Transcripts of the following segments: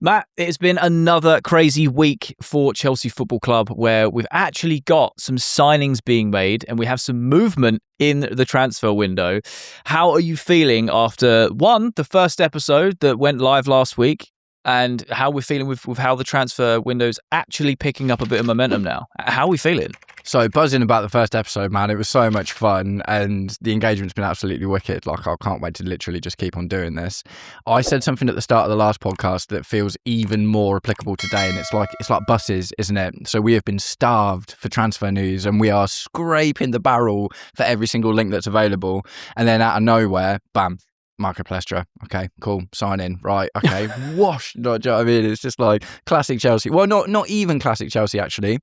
Matt, it's been another crazy week for Chelsea Football Club where we've actually got some signings being made and we have some movement in the transfer window. How are you feeling after, the first episode that went live last week, and how we're feeling with how the transfer window's actually picking up a bit of momentum now? How are we feeling? So buzzing about the first episode, man. It was so much fun and the engagement's been absolutely wicked. Like, I can't wait to literally just keep on doing this. I said something at the start of the last podcast that feels even more applicable today, and it's like buses, isn't it? So we have been starved for transfer news and we are scraping the barrel for every single link that's available. And then out of nowhere, bam, Marco Palestra. Okay, cool. Sign in. Right. Okay. Wash. Do you know what I mean? It's just like classic Chelsea. Well, not even classic Chelsea, actually.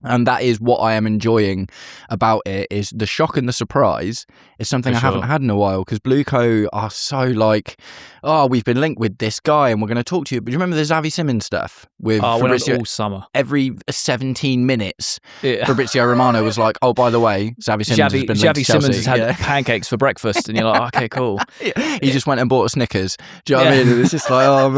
And that is what I am enjoying about it, is the shock and the surprise is something I haven't had in a while, because BlueCo are so like, oh, we've been linked with this guy and we're going to talk to you. But do you remember the Xavi Simons stuff with Fabrizio? All summer. Every 17 minutes, Fabrizio Romano was like, oh, by the way, Xavi Simons has been linked to Chelsea. Simons has had pancakes for breakfast, and you're like, okay, cool. He just went and bought a Snickers. Do you know what I mean? It's just like, oh,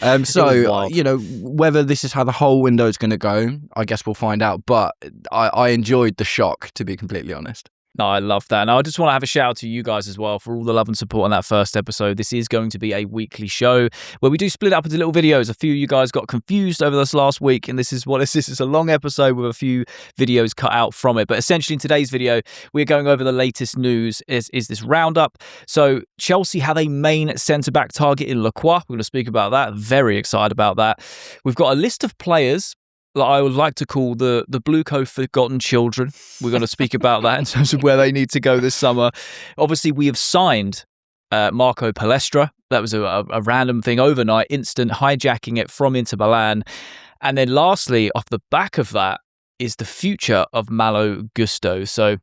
mate. So, you know, whether this is how the whole window is going to go, I guess we'll find out. But I enjoyed the shock, to be completely honest. No, I love that. And I just want to have a shout out to you guys as well for all the love and support on that first episode. This is going to be a weekly show where we do split up into little videos. A few of you guys got confused over this last week, and this is what this is. It's a long episode with a few videos cut out from it. But essentially in today's video, we're going over the latest news is this roundup. So Chelsea have a main centre-back target in Lacroix. We're going to speak about that. Very excited about that. We've got a list of players that I would like to call the BlueCo forgotten children. We're going to speak about that in terms of where they need to go this summer. Obviously, we have signed Marco Palestra. That was a random thing overnight, instant hijacking it from Inter Milan. And then lastly, off the back of that, is the future of Malo Gusto. So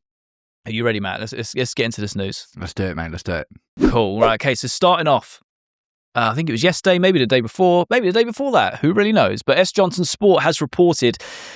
are you ready, Matt? Let's get into this news. Let's do it, mate. Let's do it. Cool. Right. Okay. So starting off, I think it was yesterday, maybe the day before that. Who really knows? But S. Johnson Sport has reported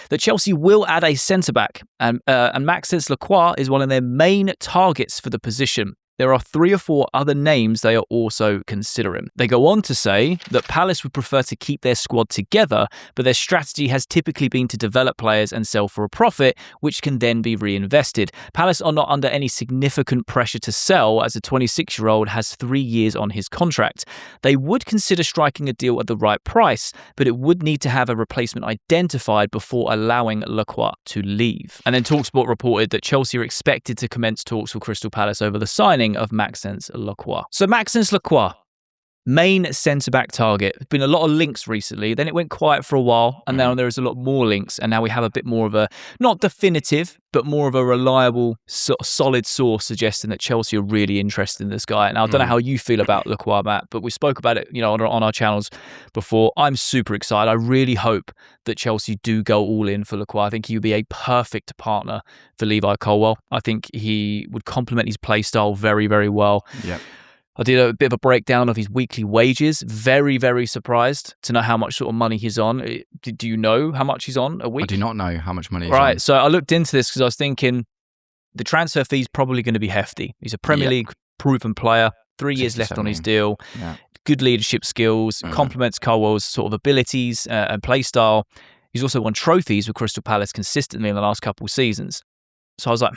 that Chelsea will add a centre-back, and Maxence Lacroix is one of their main targets for the position. There are 3 or 4 other names they are also considering. They go on to say that Palace would prefer to keep their squad together, but their strategy has typically been to develop players and sell for a profit, which can then be reinvested. Palace are not under any significant pressure to sell, as the 26-year-old has 3 years on his contract. They would consider striking a deal at the right price, but it would need to have a replacement identified before allowing Lacroix to leave. And then TalkSport reported that Chelsea are expected to commence talks with Crystal Palace over the signing of Maxence Lacroix. So Maxence Lacroix, main centre-back target. There's been a lot of links recently. Then it went quiet for a while, and now there is a lot more links. And now we have a bit more of a, not definitive, but more of a reliable, solid source suggesting that Chelsea are really interested in this guy. And I don't know how you feel about Lacroix, Matt, but we spoke about it, on our channels before. I'm super excited. I really hope that Chelsea do go all in for Lacroix. I think he would be a perfect partner for Levi Colwill. I think he would complement his play style very, very well. Yeah. I did a bit of a breakdown of his weekly wages. Very, very surprised to know how much sort of money he's on. Do you know how much he's on a week? I do not know how much money he's on. Right, so I looked into this because I was thinking the transfer fee's probably going to be hefty. He's a Premier League proven player, 3 years left on his deal, good leadership skills, complements Colwill's sort of abilities and play style. He's also won trophies with Crystal Palace consistently in the last couple of seasons. So I was like,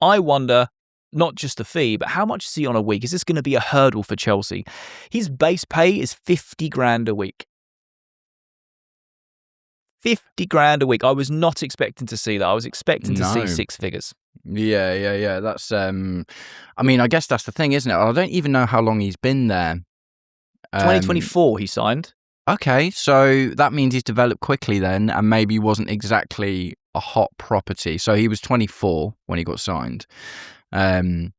I wonder, not just the fee, but how much is he on a week? Is this going to be a hurdle for Chelsea? His base pay is 50 grand a week. 50 grand a week. I was not expecting to see that. I was expecting to see 6 figures. Yeah. That's, I mean, I guess that's the thing, isn't it? I don't even know how long he's been there. 2024 he signed. Okay, so that means he's developed quickly then, and maybe wasn't exactly a hot property. So he was 24 when he got signed. And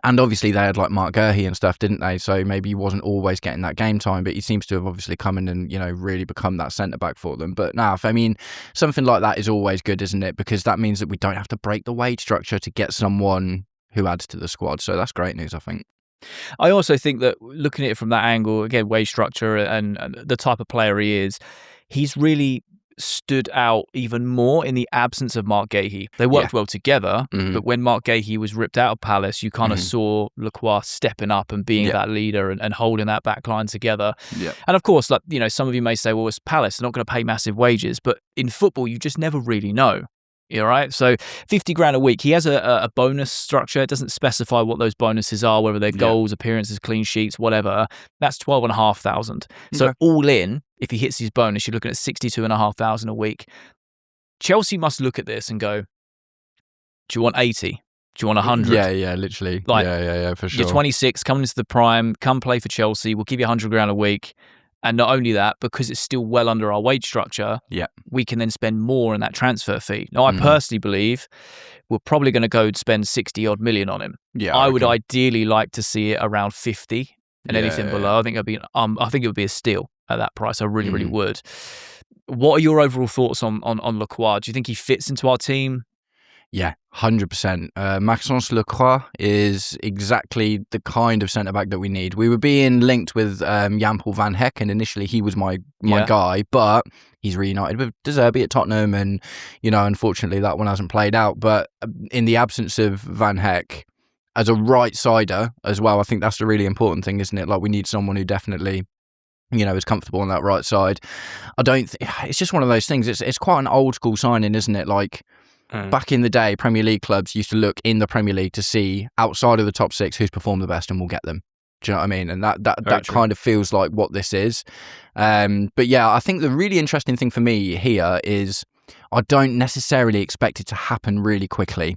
obviously they had like Mark Gurhey and stuff, didn't they? So maybe he wasn't always getting that game time, but he seems to have obviously come in and, really become that centre-back for them. But I mean, something like that is always good, isn't it? Because that means that we don't have to break the wage structure to get someone who adds to the squad. So that's great news, I think. I also think that looking at it from that angle, again, wage structure and the type of player he is, he's really stood out even more in the absence of Marc Guéhi. They worked well together, but when Marc Guéhi was ripped out of Palace, you kind of saw Lacroix stepping up and being that leader and holding that back line together. Yeah. And of course, like, you know, some of you may say, well, it's Palace, they're not going to pay massive wages, but in football, you just never really know. All right. So 50 grand a week. He has a bonus structure. It doesn't specify what those bonuses are, whether they're goals, appearances, clean sheets, whatever. That's 12,500. So all in, if he hits his bonus, you're looking at 62,500 a week. Chelsea must look at this and go, do you want 80? Do you want 100? Yeah, literally. Like, yeah, for sure. You're 26, coming into the prime, come play for Chelsea. We'll give you 100 grand a week. And not only that, because it's still well under our wage structure, we can then spend more on that transfer fee. Now, I personally believe we're probably going to go spend 60 odd million on him. Yeah, I would ideally like to see it around 50 and anything below. I think it would be a steal at that price. I really, really would. What are your overall thoughts on Lacroix? Do you think he fits into our team? Yeah, 100%. Maxence Lacroix is exactly the kind of centre-back that we need. We were being linked with Jan-Paul van Heck, and initially he was my guy, but he's reunited with De Zerbi at Tottenham, and, you know, unfortunately that one hasn't played out. But in the absence of Van Heck, as a right-sider as well, I think that's the really important thing, isn't it? Like, we need someone who definitely, you know, is comfortable on that right side. It's just one of those things. It's quite an old-school signing, isn't it? Like, back in the day, Premier League clubs used to look in the Premier League to see outside of the top six who's performed the best, and we'll get them. Do you know what I mean? And that kind of feels like what this is. But yeah, I think the really interesting thing for me here is I don't necessarily expect it to happen really quickly.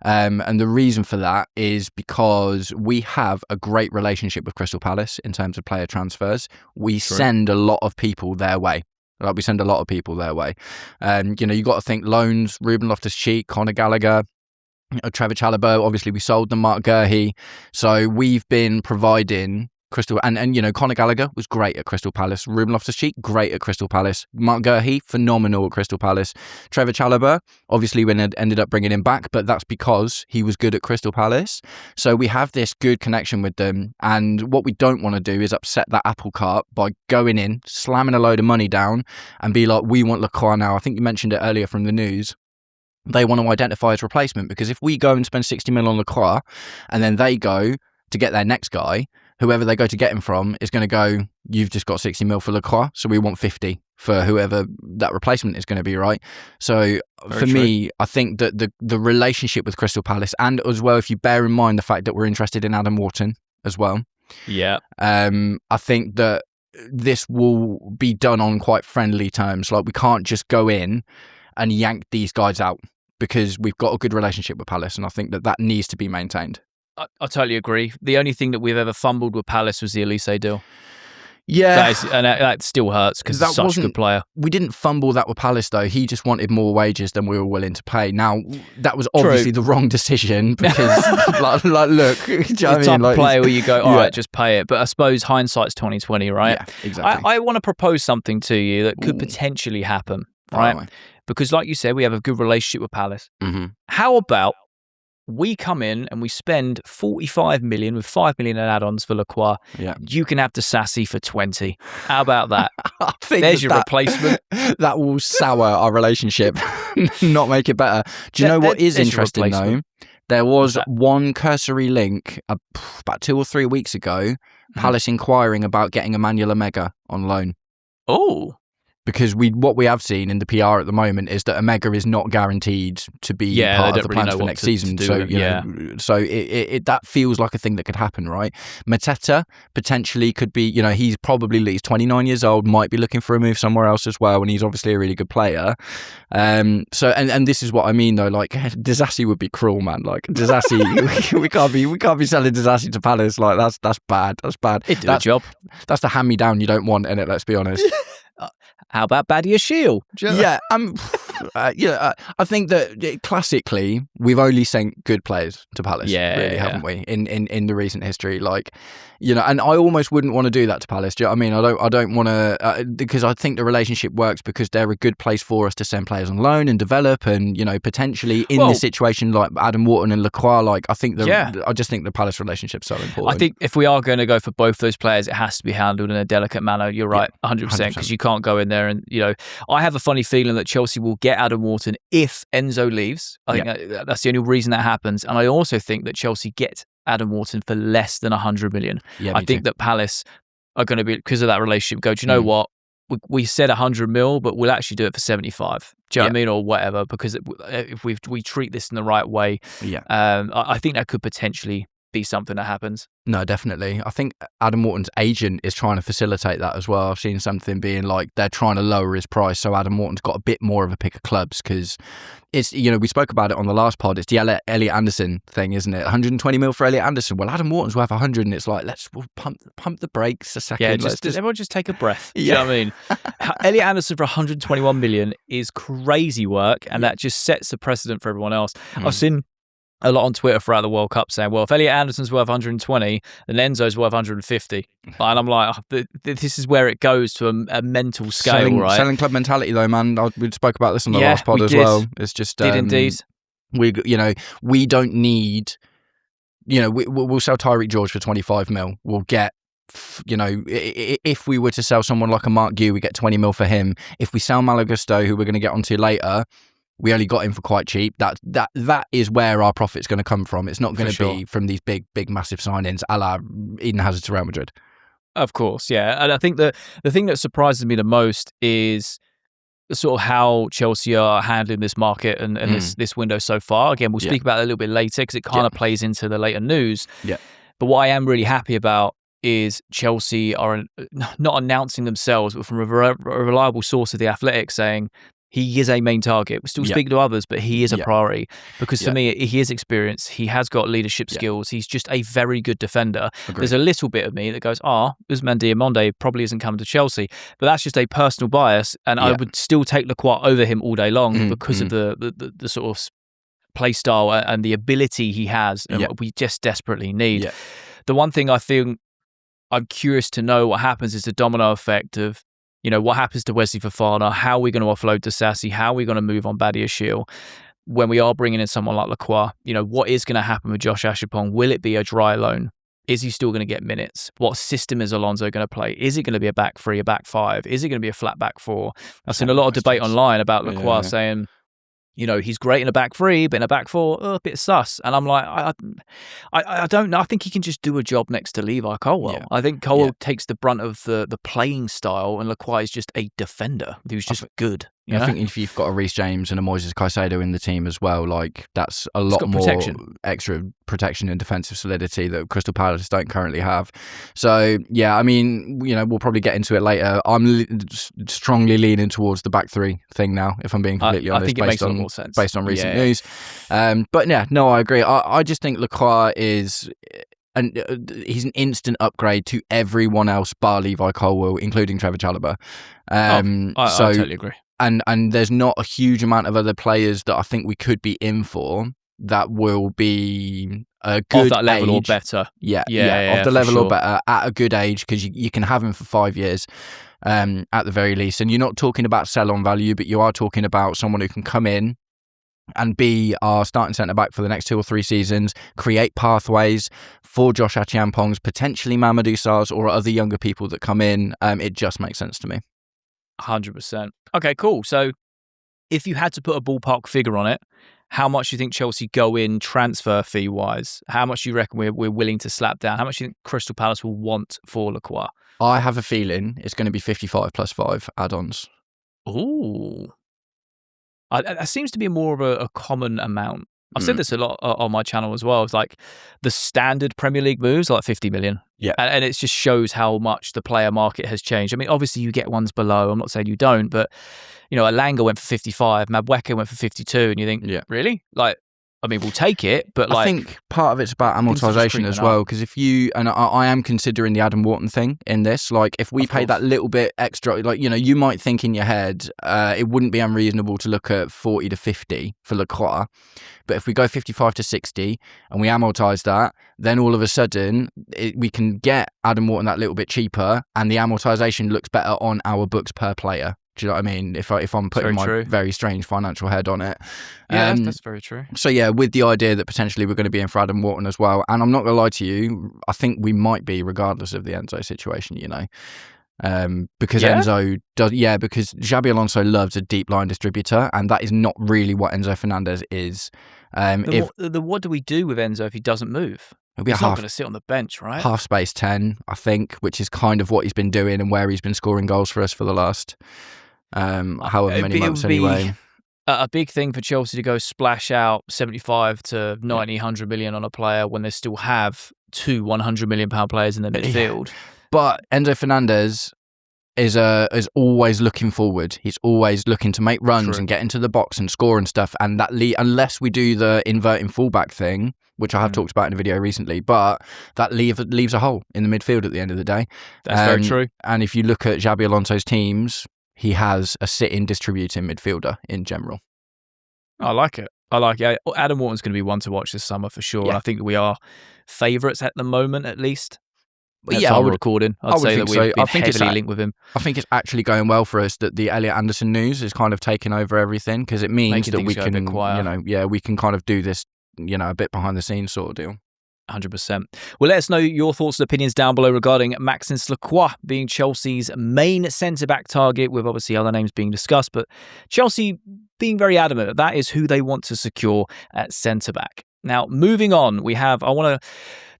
And the reason for that is because we have a great relationship with Crystal Palace in terms of player transfers. We send a lot of people their way. Like, we send a lot of people their way. You know, you got to think loans, Ruben Loftus-Cheek, Conor Gallagher, Trevor Chalobah. Obviously, we sold them, Marc Guéhi. So we've been providing Crystal, and you know, Conor Gallagher was great at Crystal Palace. Ruben Loftus-Cheek, great at Crystal Palace. Marc Guéhi, phenomenal at Crystal Palace. Trevor Chalobah, obviously we ended up bringing him back, but that's because he was good at Crystal Palace. So we have this good connection with them, and what we don't want to do is upset that apple cart by going in, slamming a load of money down, and be like, we want Lacroix now. I think you mentioned it earlier from the news. They want to identify his replacement, because if we go and spend 60 mil on Lacroix, and then they go to get their next guy, whoever they go to get him from is going to go, you've just got 60 mil for Lacroix, so we want 50 for whoever that replacement is going to be, right? So for me, I think that the relationship with Crystal Palace, and as well, if you bear in mind the fact that we're interested in Adam Wharton as well, I think that this will be done on quite friendly terms. Like, we can't just go in and yank these guys out, because we've got a good relationship with Palace, and I think that needs to be maintained. I totally agree. The only thing that we've ever fumbled with Palace was the Elise deal. Yeah. That still hurts, because he's such a good player. We didn't fumble that with Palace, though. He just wanted more wages than we were willing to pay. Now, that was obviously the wrong decision, because, like, look, do you know what I mean? Type of player where you go, all right, just pay it. But I suppose hindsight's 20/20, right? Yeah, exactly. I want to propose something to you that could potentially happen, right? Because, like you said, we have a good relationship with Palace. How about we come in and we spend 45 million with 5 million in add-ons for Lacroix. Yeah. You can have Disasi for 20. How about that? I think there's your replacement. That will sour our relationship, not make it better. Do you know what is interesting, though? There was one cursory link about 2 or 3 weeks ago, Palace inquiring about getting Emmanuel Omega on loan. Oh. Because what we have seen in the PR at the moment is that Omega is not guaranteed to be part of the plans for next season. So you know, that feels like a thing that could happen, right? Mateta potentially could be. You know, he's 29 years old, might be looking for a move somewhere else as well, and he's obviously a really good player. So this is what I mean, though. Like, Disasi would be cruel, man. Like, Disasi, we can't be selling Disasi to Palace. Like, that's bad. That's bad. It'd do a job. That's the hand me down you don't want in it. Let's be honest. How about Badia Shield? Yeah, I think that classically we've only sent good players to Palace, haven't we? In the recent history, like, you know, and I almost wouldn't want to do that to Palace. Do you know what I mean? I don't want to because I think the relationship works because they're a good place for us to send players on loan and develop, and, you know, potentially in this situation like Adam Wharton and Lacroix, like, I just think the Palace relationship's so important. I think if we are going to go for both those players, it has to be handled in a delicate manner. You're right, 100%, because you can't go in there there. And, I have a funny feeling that Chelsea will get Adam Wharton if Enzo leaves. I think that's the only reason that happens. And I also think that Chelsea get Adam Wharton for less than 100 million. Yeah, I think that Palace are going to be, because of that relationship, go, do you know what? We said 100 mil, but we'll actually do it for 75. Do you know what I mean? Or whatever, because if we treat this in the right way, I think that could potentially be something that happens. No, definitely. I think Adam Wharton's agent is trying to facilitate that as well. I've seen something being like they're trying to lower his price, so Adam Wharton's got a bit more of a pick of clubs, because it's, we spoke about it on the last pod. It's the Elliot Anderson thing, isn't it? 120 mil for Elliot Anderson. Well, Adam Wharton's worth 100, and it's like, we'll pump the brakes a second. Yeah, everyone just take a breath. You know what I mean? Elliot Anderson for 121 million is crazy work, and that just sets the precedent for everyone else. I've seen a lot on Twitter throughout the World Cup saying, well, if Elliot Anderson's worth 120, then Enzo's worth 150. And I'm like, this is where it goes to a mental scale, right? Selling club mentality, though, man. We spoke about this on the last pod as well. It's just... did indeed. We don't need... we'll sell Tyreek George for 25 mil. We'll get... if we were to sell someone like a Mark Gue, we get 20 mil for him. If we sell Malo Gusto, who we're going to get onto later... we only got him for quite cheap. That is where our profit's going to come from. It's not going to be from these big, massive signings, a la Eden Hazard to Real Madrid. Of course, yeah. And I think that the thing that surprises me the most is sort of how Chelsea are handling this market and this window so far. Again, we'll speak about it a little bit later because it kind of plays into the later news. Yeah. But what I am really happy about is Chelsea are not announcing themselves, but from a reliable source of The Athletic saying, he is a main target. We're still speaking to others, but he is a priority. Because for me, he is experienced. He has got leadership skills. He's just a very good defender. Agreed. There's a little bit of me that goes, Ousmane Diomande probably isn't coming to Chelsea. But that's just a personal bias. And I would still take Lacroix over him all day long because of the sort of play style and the ability he has and what we just desperately need. Yeah. The one thing I think I'm curious to know what happens is the domino effect of, what happens to Wesley Fofana? How are we going to offload to Sassy? How are we going to move on Badiashile? When we are bringing in someone like Lacroix, what is going to happen with Josh Ashipong? Will it be a dry loan? Is he still going to get minutes? What system is Alonso going to play? Is it going to be a back three, a back five? Is it going to be a flat back four? I've seen a lot of debate online about Lacroix saying, he's great in a back three, but in a back four, a bit sus. And I'm like, I don't know. I think he can just do a job next to Levi Colwill. Yeah. I think Colwill takes the brunt of the playing style, and Lacroix is just a defender who's just good. I think if you've got a Reece James and a Moises Caicedo in the team as well, like that's a lot more extra protection and defensive solidity that Crystal Palace don't currently have. So yeah, I mean, we'll probably get into it later. I'm strongly leaning towards the back three thing now, if I'm being completely honest. I think it makes a lot more sense based on recent news. But yeah, no, I agree. I just think Lacroix is. And he's an instant upgrade to everyone else bar Levi Colwill, including Trevor Chalobah. I totally agree. And there's not a huge amount of other players that I think we could be in for that will be a good of that level age. Or better. Of the level or better at a good age, because you can have him for 5 years at the very least. And you're not talking about sell-on value, but you are talking about someone who can come in and be our starting centre-back for the next 2 or 3 seasons, create pathways for Josh Achiampong's, potentially Mamadou Sarr's or other younger people that come in. It just makes sense to me. 100%. Okay, cool. So if you had to put a ballpark figure on it, how much do you think Chelsea go in transfer fee-wise? How much do you reckon we're willing to slap down? How much do you think Crystal Palace will want for Lacroix? I have a feeling it's going to be 55 plus 5 add-ons. Ooh. That seems to be more of a common amount. I've said this a lot on my channel as well. It's like the standard Premier League moves are like 50 million. Yeah. And it just shows how much the player market has changed. I mean, obviously you get ones below. I'm not saying you don't, but, Alanga went for 55, Madueke went for 52, and you think, really? Like, I mean, we'll take it, but I think part of it's about amortization as well, because if you, and I am considering the Adam Wharton thing in this, like if we pay that little bit extra, like, you might think in your head, it wouldn't be unreasonable to look at 40 to 50 for Lacroix, but if we go 55 to 60 and we amortize that, then all of a sudden we can get Adam Wharton that little bit cheaper, and the amortization looks better on our books per player. Do you know what I mean? If I'm putting my very strange financial head on it. Yeah, that's very true. So yeah, with the idea that potentially we're going to be in for Adam Wharton as well. And I'm not going to lie to you, I think we might be, regardless of the Enzo situation, Because Enzo does, because Xabi Alonso loves a deep line distributor, and that is not really what Enzo Fernandez is. What do we do with Enzo if he doesn't move? He's not going to sit on the bench, right? Half space 10, I think, which is kind of what he's been doing and where he's been scoring goals for us for the last however many months anyway. A big thing for Chelsea to go splash out 75 to 90, 100 million on a player when they still have two 100 million pound players in the midfield. Yeah. But Enzo Fernandez is always looking forward. He's always looking to make runs and get into the box and score and stuff. And that unless we do the inverting fullback thing, which I have talked about in a video recently, but that leaves a hole in the midfield at the end of the day. That's very true. And if you look at Xabi Alonso's teams, he has a sit-in distributing midfielder in general. I like it. Adam Wharton's going to be one to watch this summer for sure. And I think that we are favourites at the moment, at least. I would recording. I'd say that we've been heavily linked with him. I think it's actually going well for us that the Elliot Anderson news is kind of taking over everything, because it means that we can, we can kind of do this, a bit behind the scenes sort of deal. 100%. Well, let us know your thoughts and opinions down below regarding Maxence Lacroix being Chelsea's main centre-back target, with obviously other names being discussed, but Chelsea being very adamant that is who they want to secure at centre-back. Now, moving on, I want to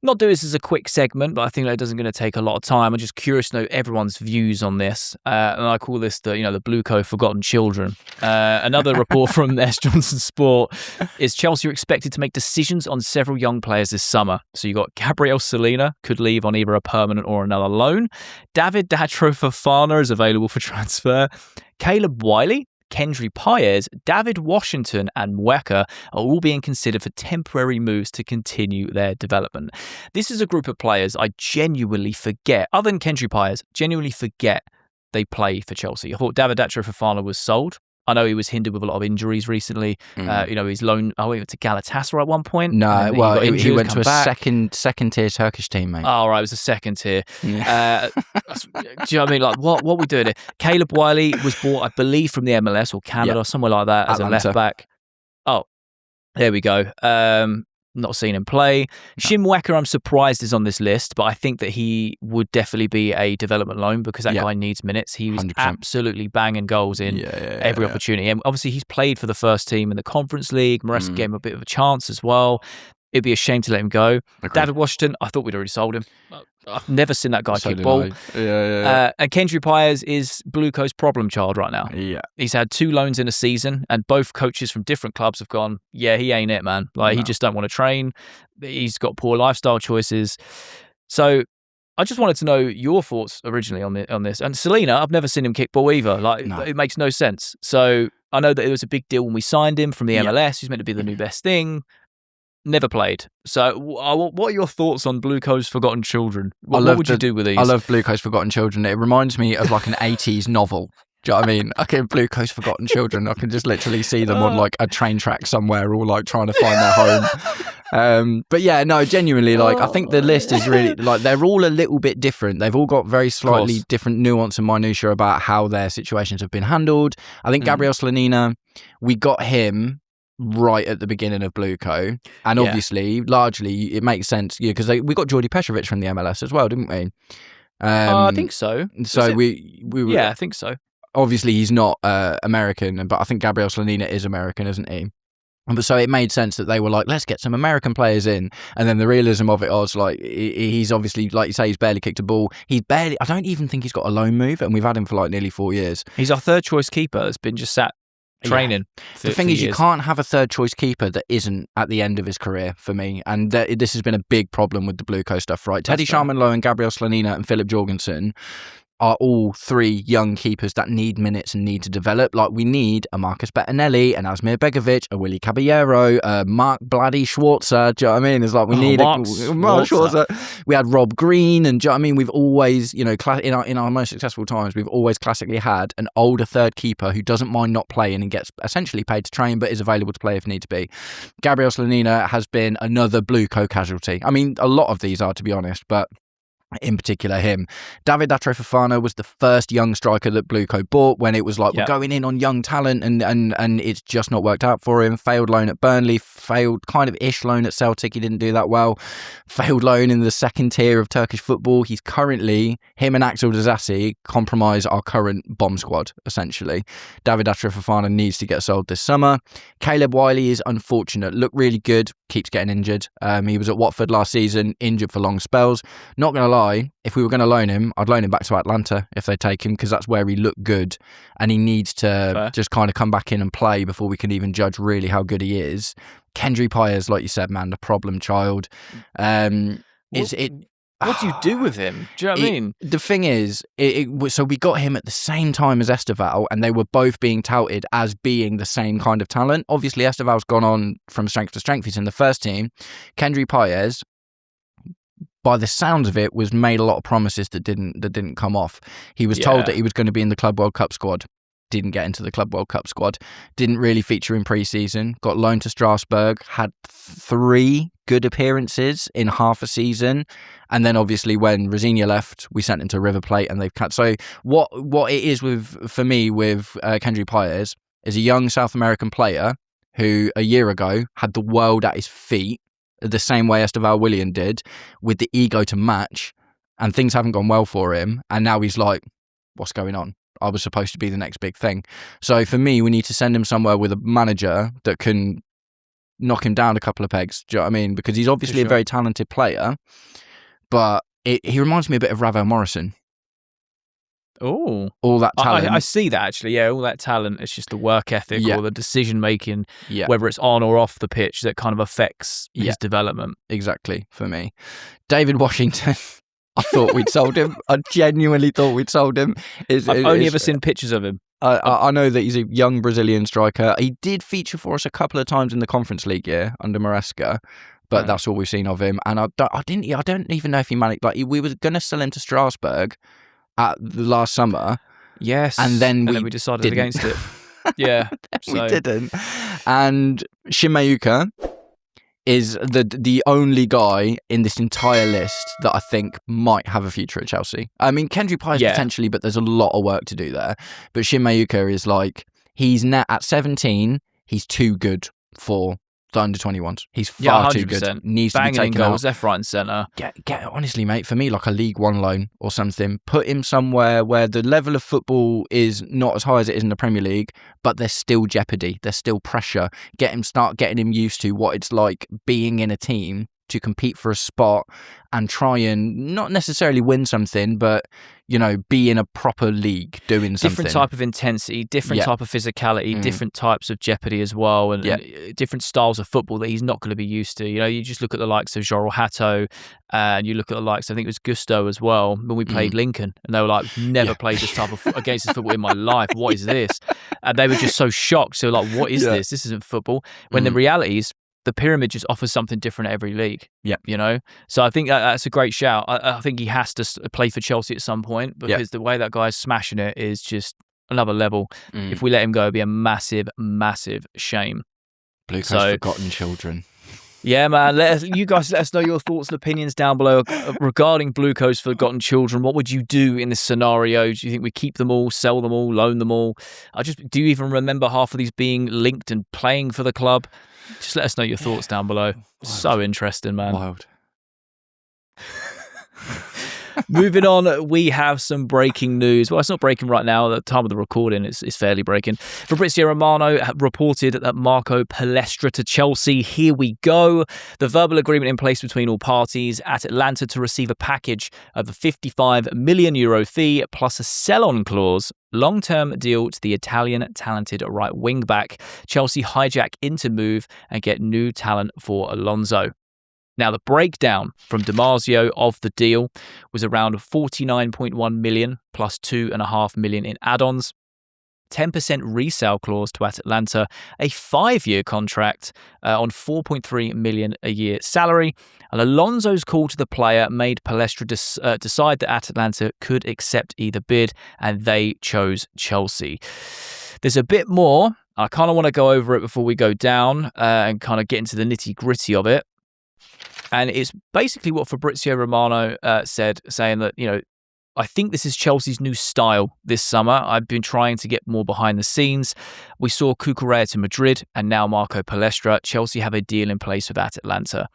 not do this as a quick segment, but I think that it isn't going to take a lot of time. I'm just curious to know everyone's views on this. And I call this the BlueCo Forgotten Children. Another report from S. Johnson Sport is Chelsea are expected to make decisions on several young players this summer. So you got Gabriel Salina, could leave on either a permanent or another loan. David Datro Fofana is available for transfer. Caleb Wiley, Kendry Paez, David Washington and Mweka are all being considered for temporary moves to continue their development. This is a group of players I genuinely forget, other than Kendry Paez, they play for Chelsea. I thought David Datro Fofana was sold. I know he was hindered with a lot of injuries recently. His loan, he went to Galatasaray at one point. No, he went to a second tier Turkish team, mate. Oh, right, it was a second tier. Yeah. Do you know what I mean? Like, what we doing here? Caleb Wiley was bought, I believe, from the MLS or Canada or somewhere like that as a left back. Oh, there we go. Not seen him play. Shin Mweka, I'm surprised, is on this list, but I think that he would definitely be a development loan because that guy needs minutes. He was 100%. Absolutely banging goals in every opportunity. And obviously, he's played for the first team in the Conference League. Maresca gave him a bit of a chance as well. It'd be a shame to let him go. Agreed. David Washington, I thought we'd already sold him. I've never seen that guy kick ball. And Kendry Paez is BlueCo's problem child right now. Yeah. He's had 2 loans in a season, and both coaches from different clubs have gone, he ain't it, man. He just don't want to train. He's got poor lifestyle choices. So I just wanted to know your thoughts originally on this. And Salina, I've never seen him kick ball either. It makes no sense. So I know that it was a big deal when we signed him from the MLS. He's meant to be the new best thing. Never played. So what are your thoughts on BlueCo's Forgotten Children? What would you do with these? I love BlueCo's Forgotten Children. It reminds me of like an 80s novel. Do you know what I mean? Okay, BlueCo's Forgotten Children. I can just literally see them on like a train track somewhere, all like trying to find their home. But yeah, no, genuinely, I think the list is really they're all a little bit different. They've all got very slightly different nuance and minutiae about how their situations have been handled. I think Gabriel Slonina, we got him right at the beginning of BlueCo, and obviously largely it makes sense because we got Jordi Petrovic from the MLS as well, didn't we? I think so. So we were, I think so. Obviously he's not American, but I think Gabriel Slonina is American, isn't he? But so it made sense that they were like, let's get some American players in. And then the realism of it was like, he's obviously, like you say, he's barely kicked a ball. I don't even think he's got a loan move, and we've had him for like nearly 4 years. He's our third choice keeper that's been just sat training. The thing is, you can't have a third choice keeper that isn't at the end of his career for me, and this has been a big problem with the BlueCo stuff, right? Teddy Sharman-Lowe and Gabriel Slonina and Philip Jorgensen are all 3 young keepers that need minutes and need to develop. Like, we need a Marcus Bettinelli, an Asmir Begovic, a Willie Caballero, a Mark Bloody Schwarzer. Do you know what I mean? It's like we need Mark Schwarzer. We had Rob Green, and do you know what I mean? We've always, in our most successful times, we've always classically had an older third keeper who doesn't mind not playing and gets essentially paid to train, but is available to play if need to be. Gabriel Slonina has been another BlueCo casualty. I mean, a lot of these are, to be honest, but in particular him. David Datro Fofana was the first young striker that BlueCo bought when it was like, we're going in on young talent, and it's just not worked out for him. Failed loan at Burnley, failed kind of ish loan at Celtic, he didn't do that well. Failed loan in the second tier of Turkish football. He's currently, him and Axel Disasi compromise our current bomb squad, essentially. David Datro Fofana needs to get sold this summer. Caleb Wiley is unfortunate. Looked really good, keeps getting injured. He was at Watford last season, injured for long spells. Not going to lie, if we were going to loan him, I'd loan him back to Atlanta if they take him, because that's where he looked good, and he needs to just kind of come back in and play before we can even judge really how good he is. Kendry Paez, like you said, man, the problem child. What do you do with him? Do you know what I mean? The thing is, so we got him at the same time as Esteval, and they were both being touted as being the same kind of talent. Obviously, Esteval's gone on from strength to strength. He's in the first team. Kendry Paez, by the sounds of it, was made a lot of promises that didn't come off. He was told that he was going to be in the Club World Cup squad. Didn't get into the Club World Cup squad. Didn't really feature in pre-season. Got loaned to Strasbourg. Had 3 good appearances in half a season. And then obviously when Rosinia left, we sent him to River Plate, and they've cut. So what it is for me with Kendry Paez is a young South American player who a year ago had the world at his feet, the same way Esteval Willian did, with the ego to match, and things haven't gone well for him, and now he's like, what's going on? I was supposed to be the next big thing. So for me, we need to send him somewhere with a manager that can knock him down a couple of pegs. Do you know what I mean? Because he's obviously a very talented player, but he reminds me a bit of Ravel Morrison. Oh, all that talent. I see that actually. Yeah, all that talent. It's just the work ethic or the decision making, whether it's on or off the pitch, that kind of affects his development. Exactly, for me. David Washington, I thought we'd sold him. I genuinely thought we'd sold him. I've only ever seen pictures of him. I know that he's a young Brazilian striker. He did feature for us a couple of times in the Conference League year under Maresca, but that's all we've seen of him. And I don't even know if he managed. Like, we were going to sell him to Strasbourg at the last summer. Yes. And then we decided against it. Yeah. We didn't. And Shimayuka is the only guy in this entire list that I think might have a future at Chelsea. I mean, Kendry Paez potentially, but there's a lot of work to do there. But Shimayuka is like, he's at 17, he's too good for the under-21s. He's far too good. Needs to be taken goals, out. left, right and centre. Get honestly, mate, for me, like a League One loan or something. Put him somewhere where the level of football is not as high as it is in the Premier League, but there's still jeopardy. There's still pressure. Start getting him used to what it's like being in a team to compete for a spot and try and not necessarily win something, but, you know, be in a proper league doing something. Different type of intensity, different type of physicality, different types of jeopardy as well, and different styles of football that he's not going to be used to. You know, you just look at the likes of Jorel Hato, and you look at the likes, I think it was Gusto as well, when we played Lincoln, and they were like, never played this type of against this football in my life. What is this? And they were just so shocked. So like, what is this? This isn't football. When the reality is, the pyramid just offers something different at every league. Yeah, you know. So I think that's a great shout. I think he has to play for Chelsea at some point, because the way that guy's smashing it is just another level. If we let him go, it'd be a massive, massive shame. BlueCo's forgotten children. Yeah, man. You guys let us know your thoughts and opinions down below regarding BlueCo's forgotten children. What would you do in this scenario? Do you think we keep them all, sell them all, loan them all? Do you even remember half of these being linked and playing for the club? Just let us know your thoughts down below. Wild. So interesting, man. Wild. Moving on, we have some breaking news. Well, it's not breaking right now. At the time of the recording, it's fairly breaking. Fabrizio Romano reported that Marco Palestra to Chelsea. Here we go. The verbal agreement in place between all parties at Atlanta to receive a package of a €55 million fee plus a sell-on clause. Long-term deal to the Italian talented right wing-back. Chelsea hijack into move and get new talent for Alonso. Now, the breakdown from DiMarzio of the deal was around 49.1 million plus 2.5 million in add-ons, 10% resale clause to Atalanta, a 5-year contract on 4.3 million a year salary. And Alonso's call to the player made Palestra decide that Atalanta could accept either bid, and they chose Chelsea. There's a bit more. I kind of want to go over it before we go down and kind of get into the nitty-gritty of it. And it's basically what Fabrizio Romano said, saying that, I think this is Chelsea's new style this summer. I've been trying to get more behind the scenes. We saw Cucurella to Madrid and now Marco Palestra. Chelsea have a deal in place with Atalanta.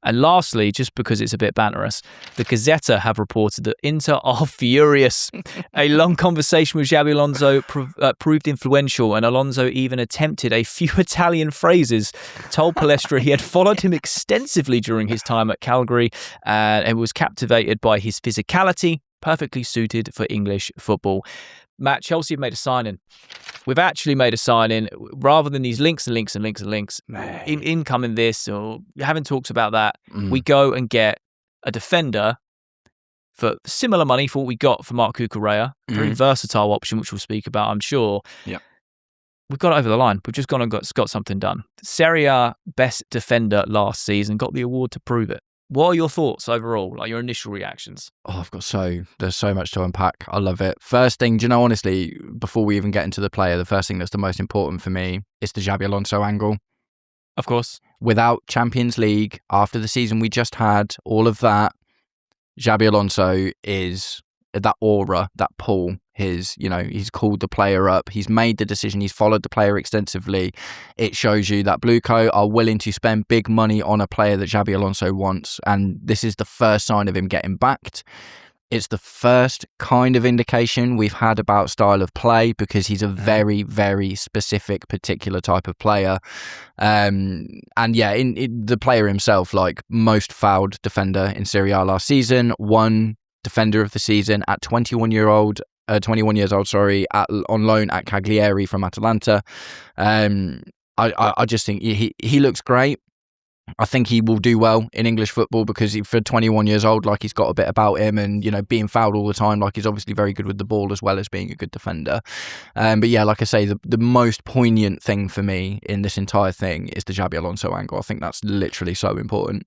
And lastly, just because it's a bit banterous, the Gazzetta have reported that Inter are furious. A long conversation with Xabi Alonso proved influential, and Alonso even attempted a few Italian phrases, told Palestra he had followed him extensively during his time at Calgary and was captivated by his physicality, perfectly suited for English football. Matt, Chelsea have made a signing. We've actually made a signing rather than these links and links and links and links. Incoming this or having talks about that. We go and get a defender for similar money for what we got for Marc Cucurella. Very versatile option, which we'll speak about, I'm sure. Yeah. We've got it over the line. We've just gone and got something done. Serie A best defender last season, got the award to prove it. What are your thoughts overall, like your initial reactions? Oh, there's so much to unpack. I love it. First thing, honestly, before we even get into the player, the first thing that's the most important for me is the Xabi Alonso angle. Of course. Without Champions League, after the season we just had, all of that, Xabi Alonso is that aura, that pull. He's called the player up. He's made the decision. He's followed the player extensively. It shows you that BlueCo are willing to spend big money on a player that Xabi Alonso wants. And this is the first sign of him getting backed. It's the first kind of indication we've had about style of play because he's a very, very specific, particular type of player. In the player himself, like most fouled defender in Serie A last season, won defender of the season at 21 years old, on loan at Cagliari from Atalanta. I just think he looks great. I think he will do well in English football because for 21 years old, like he's got a bit about him and, being fouled all the time, like he's obviously very good with the ball as well as being a good defender. But yeah, like I say, the most poignant thing for me in this entire thing is the Xabi Alonso angle. I think that's literally so important.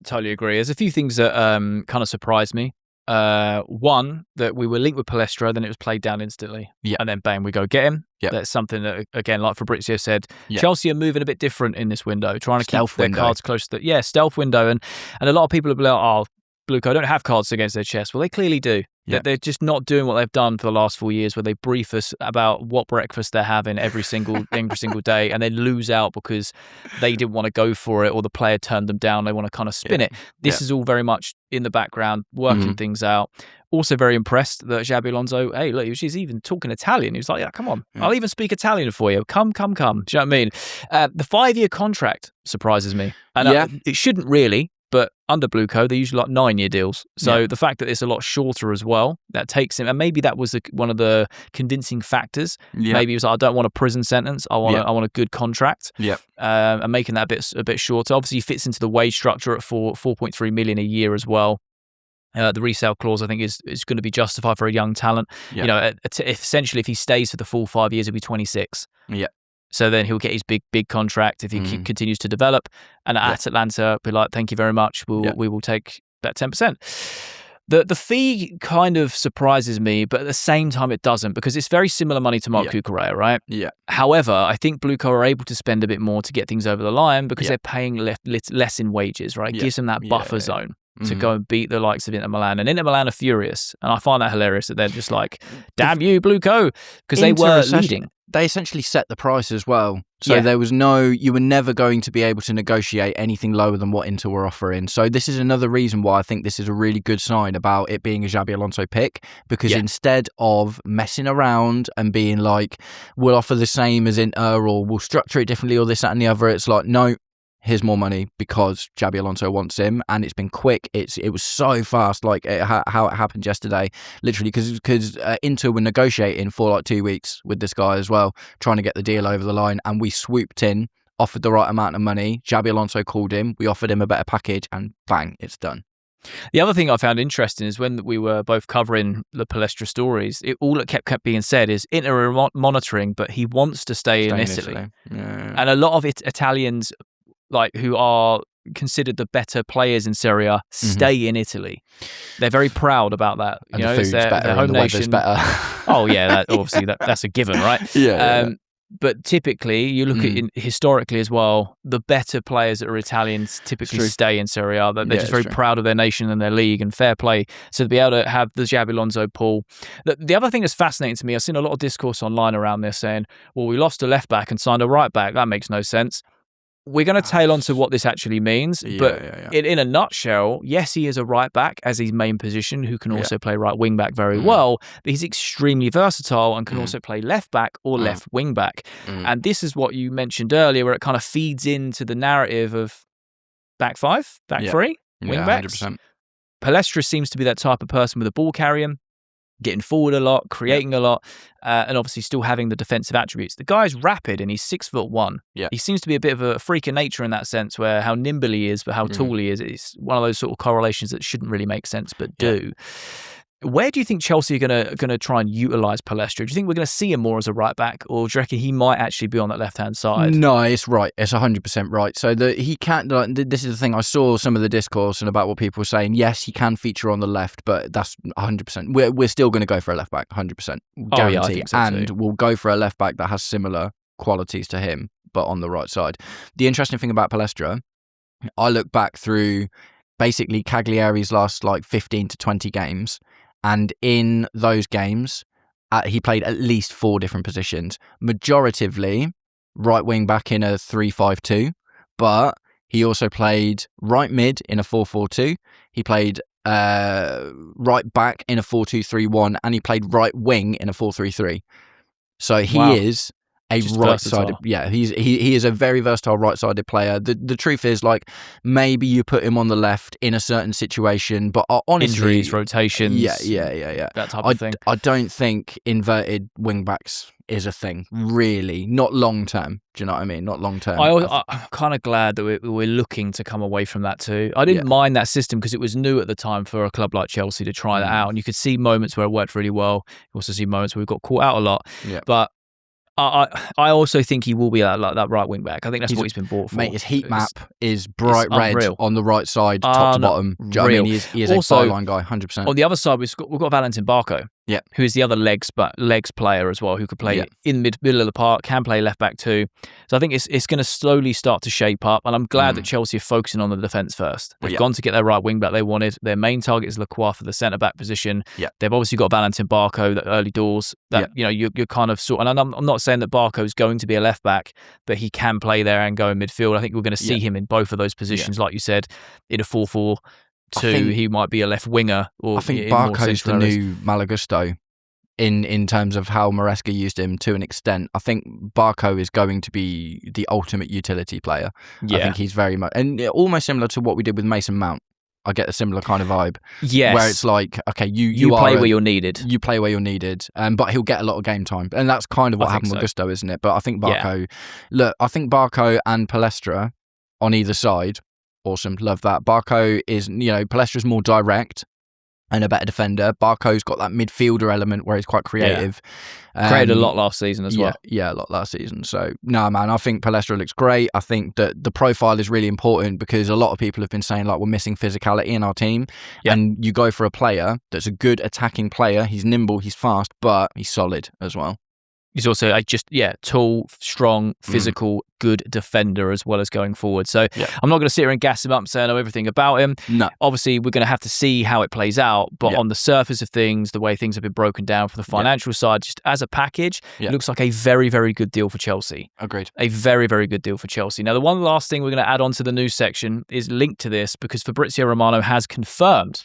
Totally agree. There's a few things that kind of surprised me. One, that we were linked with Palestra, then it was played down instantly. Yeah. And then bang, we go get him. Yeah. That's something that, again, like Fabrizio said, Chelsea are moving a bit different in this window, trying to keep their cards close to stealth window. And a lot of people are like, oh, BlueCo don't have cards against their chest. Well, they clearly do. Yeah. They're just not doing what they've done for the last 4 years, where they brief us about what breakfast they're having every single day, and then lose out because they didn't want to go for it or the player turned them down. They want to kind of spin it. This is all very much in the background, working things out. Also very impressed that Xabi Alonso, hey, look, she's even talking Italian. He was like, yeah, come on. I'll even speak Italian for you. Come. Do you know what I mean? The 5-year contract surprises me. And it shouldn't really. But under BlueCo, they're usually like 9-year deals. So the fact that it's a lot shorter as well, that takes him, and maybe that was one of the convincing factors. Yeah. Maybe he was like, I don't want a prison sentence. I want a good contract. Yeah. And making that a bit shorter. Obviously, he fits into the wage structure at 4.3 million a year as well. The resale clause, I think, is going to be justified for a young talent. Yeah. Essentially, if he stays for the full 5 years, he'll be 26. Yeah. So then he'll get his big contract if he continues to develop. And at Atlanta, be like, thank you very much. We will take that 10%. The fee kind of surprises me, but at the same time it doesn't, because it's very similar money to Marc Cucurella, right? Yeah. However, I think BlueCo are able to spend a bit more to get things over the line because they're paying less in wages, right? It gives them that buffer zone to go and beat the likes of Inter Milan. And Inter Milan are furious. And I find that hilarious that they're just like, damn you, BlueCo, because they were leading. They essentially set the price as well. So there was you were never going to be able to negotiate anything lower than what Inter were offering. So this is another reason why I think this is a really good sign about it being a Xabi Alonso pick, because instead of messing around and being like, we'll offer the same as Inter or we'll structure it differently or this, that and the other, it's like, no, here's more money because Xabi Alonso wants him, and it's been quick. It was so fast, like how it happened yesterday, literally, because Inter were negotiating for like 2 weeks with this guy as well, trying to get the deal over the line, and we swooped in, offered the right amount of money. Xabi Alonso called him, we offered him a better package, and bang, it's done. The other thing I found interesting is when we were both covering the Palestra stories, all that kept being said is Inter are monitoring, but he wants to stay in Italy. Yeah. And a lot of Italians, like, who are considered the better players in Serie A, stay in Italy. They're very proud about that. And the food's better, their home and the weather's nation. better. Oh yeah, obviously that's a given, right? Yeah. But typically, you look at historically as well, the better players that are Italians typically stay in Serie A. They're just very proud of their nation and their league, and fair play. So to be able to have the Xabi Alonso pull. The other thing that's fascinating to me, I've seen a lot of discourse online around this saying, well, we lost a left back and signed a right back. That makes no sense. We're going to tail on to what this actually means, but in a nutshell, yes, he is a right back as his main position, who can also play right wing back very well, but he's extremely versatile and can also play left back or left wing back. And this is what you mentioned earlier, where it kind of feeds into the narrative of back five, back three, wing backs. 100%. Palestra seems to be that type of person with a ball carrying, getting forward a lot, creating a lot, and obviously still having the defensive attributes. The guy's rapid and he's 6'1". Yeah. He seems to be a bit of a freak of nature in that sense, where how nimble he is, but how tall he is. It's one of those sort of correlations that shouldn't really make sense, but do. Where do you think Chelsea are going to try and utilise Palestra? Do you think we're going to see him more as a right back, or do you reckon he might actually be on that left hand side? No, it's right. It's 100% right. So he can't. This is the thing. I saw some of the discourse and about what people were saying. Yes, he can feature on the left, but that's 100%. We're still going to go for a left back, 100%, guarantee. I think so and too. We'll go for a left back that has similar qualities to him, but on the right side. The interesting thing about Palestra, I look back through basically Cagliari's last 15 to 20 games. And in those games, he played at least 4 different positions. Majoritively, right wing back in a 3-5-2, but he also played right mid in a 4-4-2. He played right back in a 4-2-3-1, and he played right wing in a 4-3-3. So he is a right-sided, he is a very versatile right-sided player. The truth is, maybe you put him on the left in a certain situation, but honestly, injuries, rotations, that type of thing. I don't think inverted wing backs is a thing, really. Not long term. Do you know what I mean? Not long term. I'm kind of glad that we're looking to come away from that too. I didn't mind that system because it was new at the time for a club like Chelsea to try that out, and you could see moments where it worked really well. You also see moments where we got caught out a lot. Yeah. But I also think he will be that right wing back. I think that's what he's been bought for. Mate, his heat map is bright red on the right side, top to bottom. Do you know what I mean? He is also a byline guy, 100%. On the other side, we've got Valentin Barco, who is the other legs player as well, who could play in middle of the park, can play left back too. So I think it's going to slowly start to shape up, and I'm glad that Chelsea are focusing on the defence first. They've gone to get their right wing back they wanted. Their main target is Lacroix for the centre back position. They've obviously got Valentin Barco, the early doors. That you're kind of and I'm not saying that Barco is going to be a left back, but he can play there and go in midfield. I think we're going to see him in both of those positions, like you said, in a 4-4-2. He might be a left winger. Or I think Barco's the new Malo Gusto in terms of how Maresca used him to an extent. I think Barco is going to be the ultimate utility player. I think he's very much, and almost similar to what we did with Mason Mount. I get a similar kind of vibe. Yes. Where it's like, okay, you play where you're needed. You play where you're needed. But he'll get a lot of game time. And that's kind of what happened with Gusto, isn't it? But I think Barco, I think Barco and Palestra on either side, awesome, love that. Barco is, Palestra's more direct and a better defender. Barco's got that midfielder element where he's quite creative. Created a lot last season as well. Yeah, a lot last season. So, no, man, I think Palestra looks great. I think that the profile is really important because a lot of people have been saying, we're missing physicality in our team. And you go for a player that's a good attacking player. He's nimble, he's fast, but he's solid as well. He's also tall, strong, physical, good defender as well as going forward. So I'm not going to sit here and gas him up and say I know everything about him. No. Obviously, we're going to have to see how it plays out. But on the surface of things, the way things have been broken down from the financial side, just as a package, it looks like a very, very good deal for Chelsea. Agreed. A very, very good deal for Chelsea. Now, the one last thing we're going to add on to the news section is linked to this because Fabrizio Romano has confirmed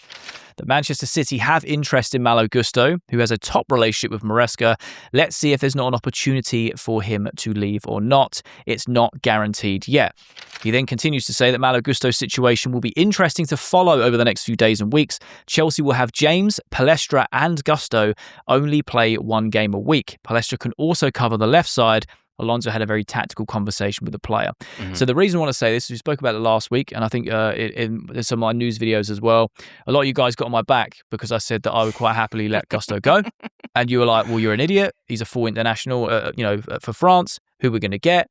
that Manchester City have interest in Malo Gusto, who has a top relationship with Maresca. Let's see if there's not an opportunity for him to leave or not. It's not guaranteed yet. He then continues to say that Malo Gusto's situation will be interesting to follow over the next few days and weeks. Chelsea will have James, Palestra and Gusto only play 1 game a week. Palestra can also cover the left side. Alonso had a very tactical conversation with the player. So the reason I want to say this is we spoke about it last week, and I think in some of my news videos as well, a lot of you guys got on my back because I said that I would quite happily let Gusto go. And you were like, well, you're an idiot. He's a full international, for France. Who we're going to get?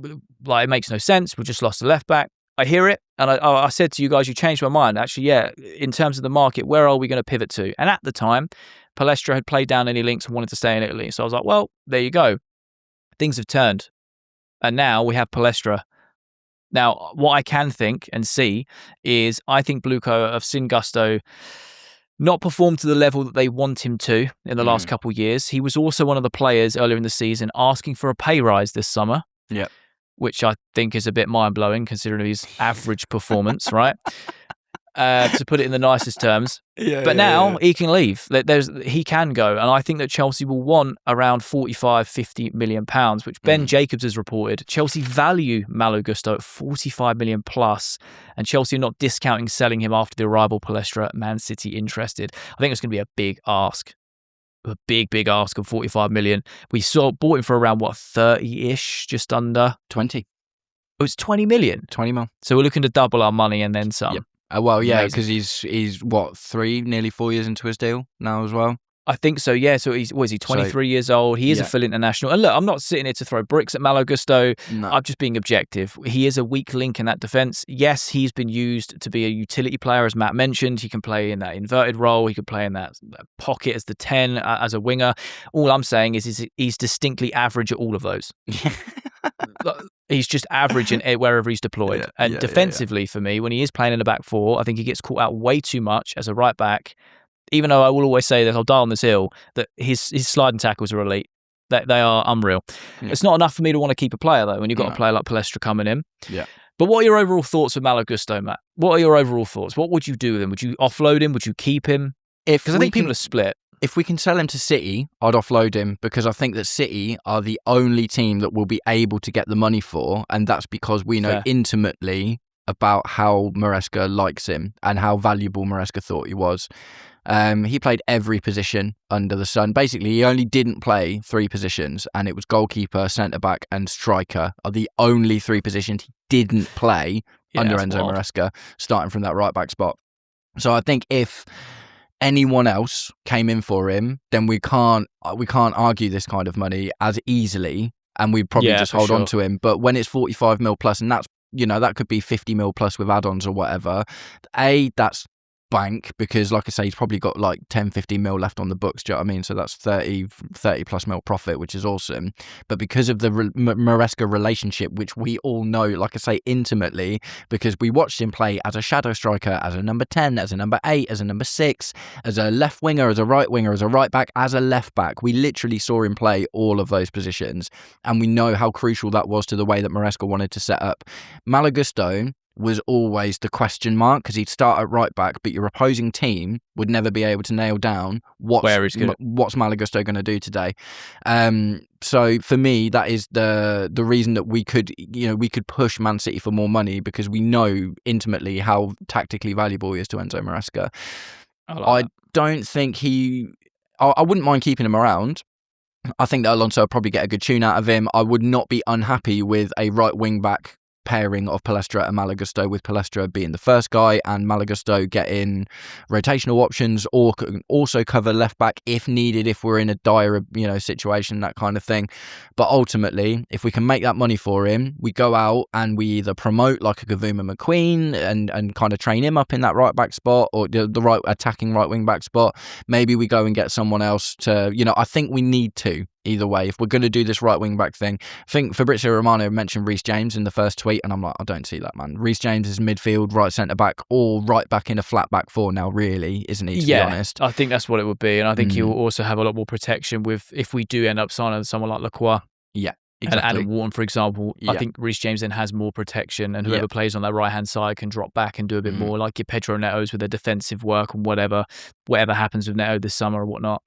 It makes no sense. We just lost the left back. I hear it. And I said to you guys, you changed my mind. Actually, in terms of the market, where are we going to pivot to? And at the time, Palestra had played down any links and wanted to stay in Italy. So I was like, well, there you go. things have turned. And now we have Palestra. Now, what I can think and see is I think BlueCo have seen Gusto not perform to the level that they want him to in the last couple of years. He was also one of the players earlier in the season asking for a pay rise this summer, which I think is a bit mind-blowing considering his average performance, right? To put it in the nicest terms. But now he can leave. He can go. And I think that Chelsea will want around 45, 50 million pounds, which Ben Jacobs has reported. Chelsea value Malo Gusto at 45 million plus, and Chelsea are not discounting selling him after the arrival Palestra. Man City interested. I think it's going to be a big ask. A big ask of 45 million. We bought him for around, 30-ish, just under? 20. It was 20 million? 20 mil. So we're looking to double our money and then some. Yep. Because he's what, 3, nearly 4 years into his deal now as well? I think so, yeah. So he's 23 years old. He is a full international. And look, I'm not sitting here to throw bricks at Malo Gusto. No. I'm just being objective. He is a weak link in that defence. Yes, he's been used to be a utility player, as Matt mentioned. He can play in that inverted role. He could play in that pocket as the 10, as a winger. All I'm saying is he's distinctly average at all of those. He's just average in wherever he's deployed. And defensively, for me, when he is playing in the back four, I think he gets caught out way too much as a right back. Even though I will always say that I'll die on this hill, that his sliding tackles are elite. They are unreal. Yeah. It's not enough for me to want to keep a player, though, when you've got a player like Palestra coming in. Yeah. But what are your overall thoughts with Malo Gusto, Matt? What are your overall thoughts? What would you do with him? Would you offload him? Would you keep him? Because I think people are split. If we can sell him to City, I'd offload him because I think that City are the only team that will be able to get the money for, and that's because we know intimately about how Maresca likes him and how valuable Maresca thought he was. He played every position under the sun. Basically, he only didn't play 3 positions, and it was goalkeeper, centre-back and striker are the only 3 positions he didn't play under Enzo Maresca, starting from that right-back spot. So I think if anyone else came in for him, then we can't argue this kind of money as easily, and we'd probably just hold on to him. But when it's 45 mil plus, and that's, that could be 50 mil plus with add-ons or whatever, that's bank, because like I say, he's probably got like 10, 15 mil left on the books, do you know what I mean? So that's 30 plus mil profit, which is awesome. But because of the Maresca relationship, which we all know, like I say, intimately, because we watched him play as a shadow striker, as a number 10, as a number 8, as a number 6, as a left winger, as a right winger, as a right back, as a left back. We literally saw him play all of those positions, and we know how crucial that was to the way that Maresca wanted to set up. Malo Gusto was always the question mark, because he'd start at right back, but your opposing team would never be able to nail down what's Malo Gusto going to do today. So for me, that is the reason that we could push Man City for more money, because we know intimately how tactically valuable he is to Enzo Maresca. I don't think I wouldn't mind keeping him around. I think that Alonso will probably get a good tune out of him. I would not be unhappy with a right wing back pairing of Palestra and Malo Gusto, with Palestra being the first guy and Malo Gusto getting rotational options, or also cover left back if needed, if we're in a dire situation, that kind of thing. But ultimately, if we can make that money for him, we go out and we either promote like a Kavuma McQueen and kind of train him up in that right back spot, or the right attacking right wing back spot. Maybe we go and get someone else to, I think we need to. Either way, if we're going to do this right wing back thing, I think Fabrizio Romano mentioned Reece James in the first tweet, and I'm like, I don't see that, man. Reece James is midfield, right centre back, or right back in a flat back four now, really, isn't he? To be honest, I think that's what it would be, and I think he'll also have a lot more protection if we do end up signing someone like Lacroix. Yeah. Exactly. And Adam Wharton, for example, I think Reece James then has more protection, and whoever plays on that right-hand side can drop back and do a bit more, like your Pedro Netos with their defensive work and whatever happens with Neto this summer or whatnot.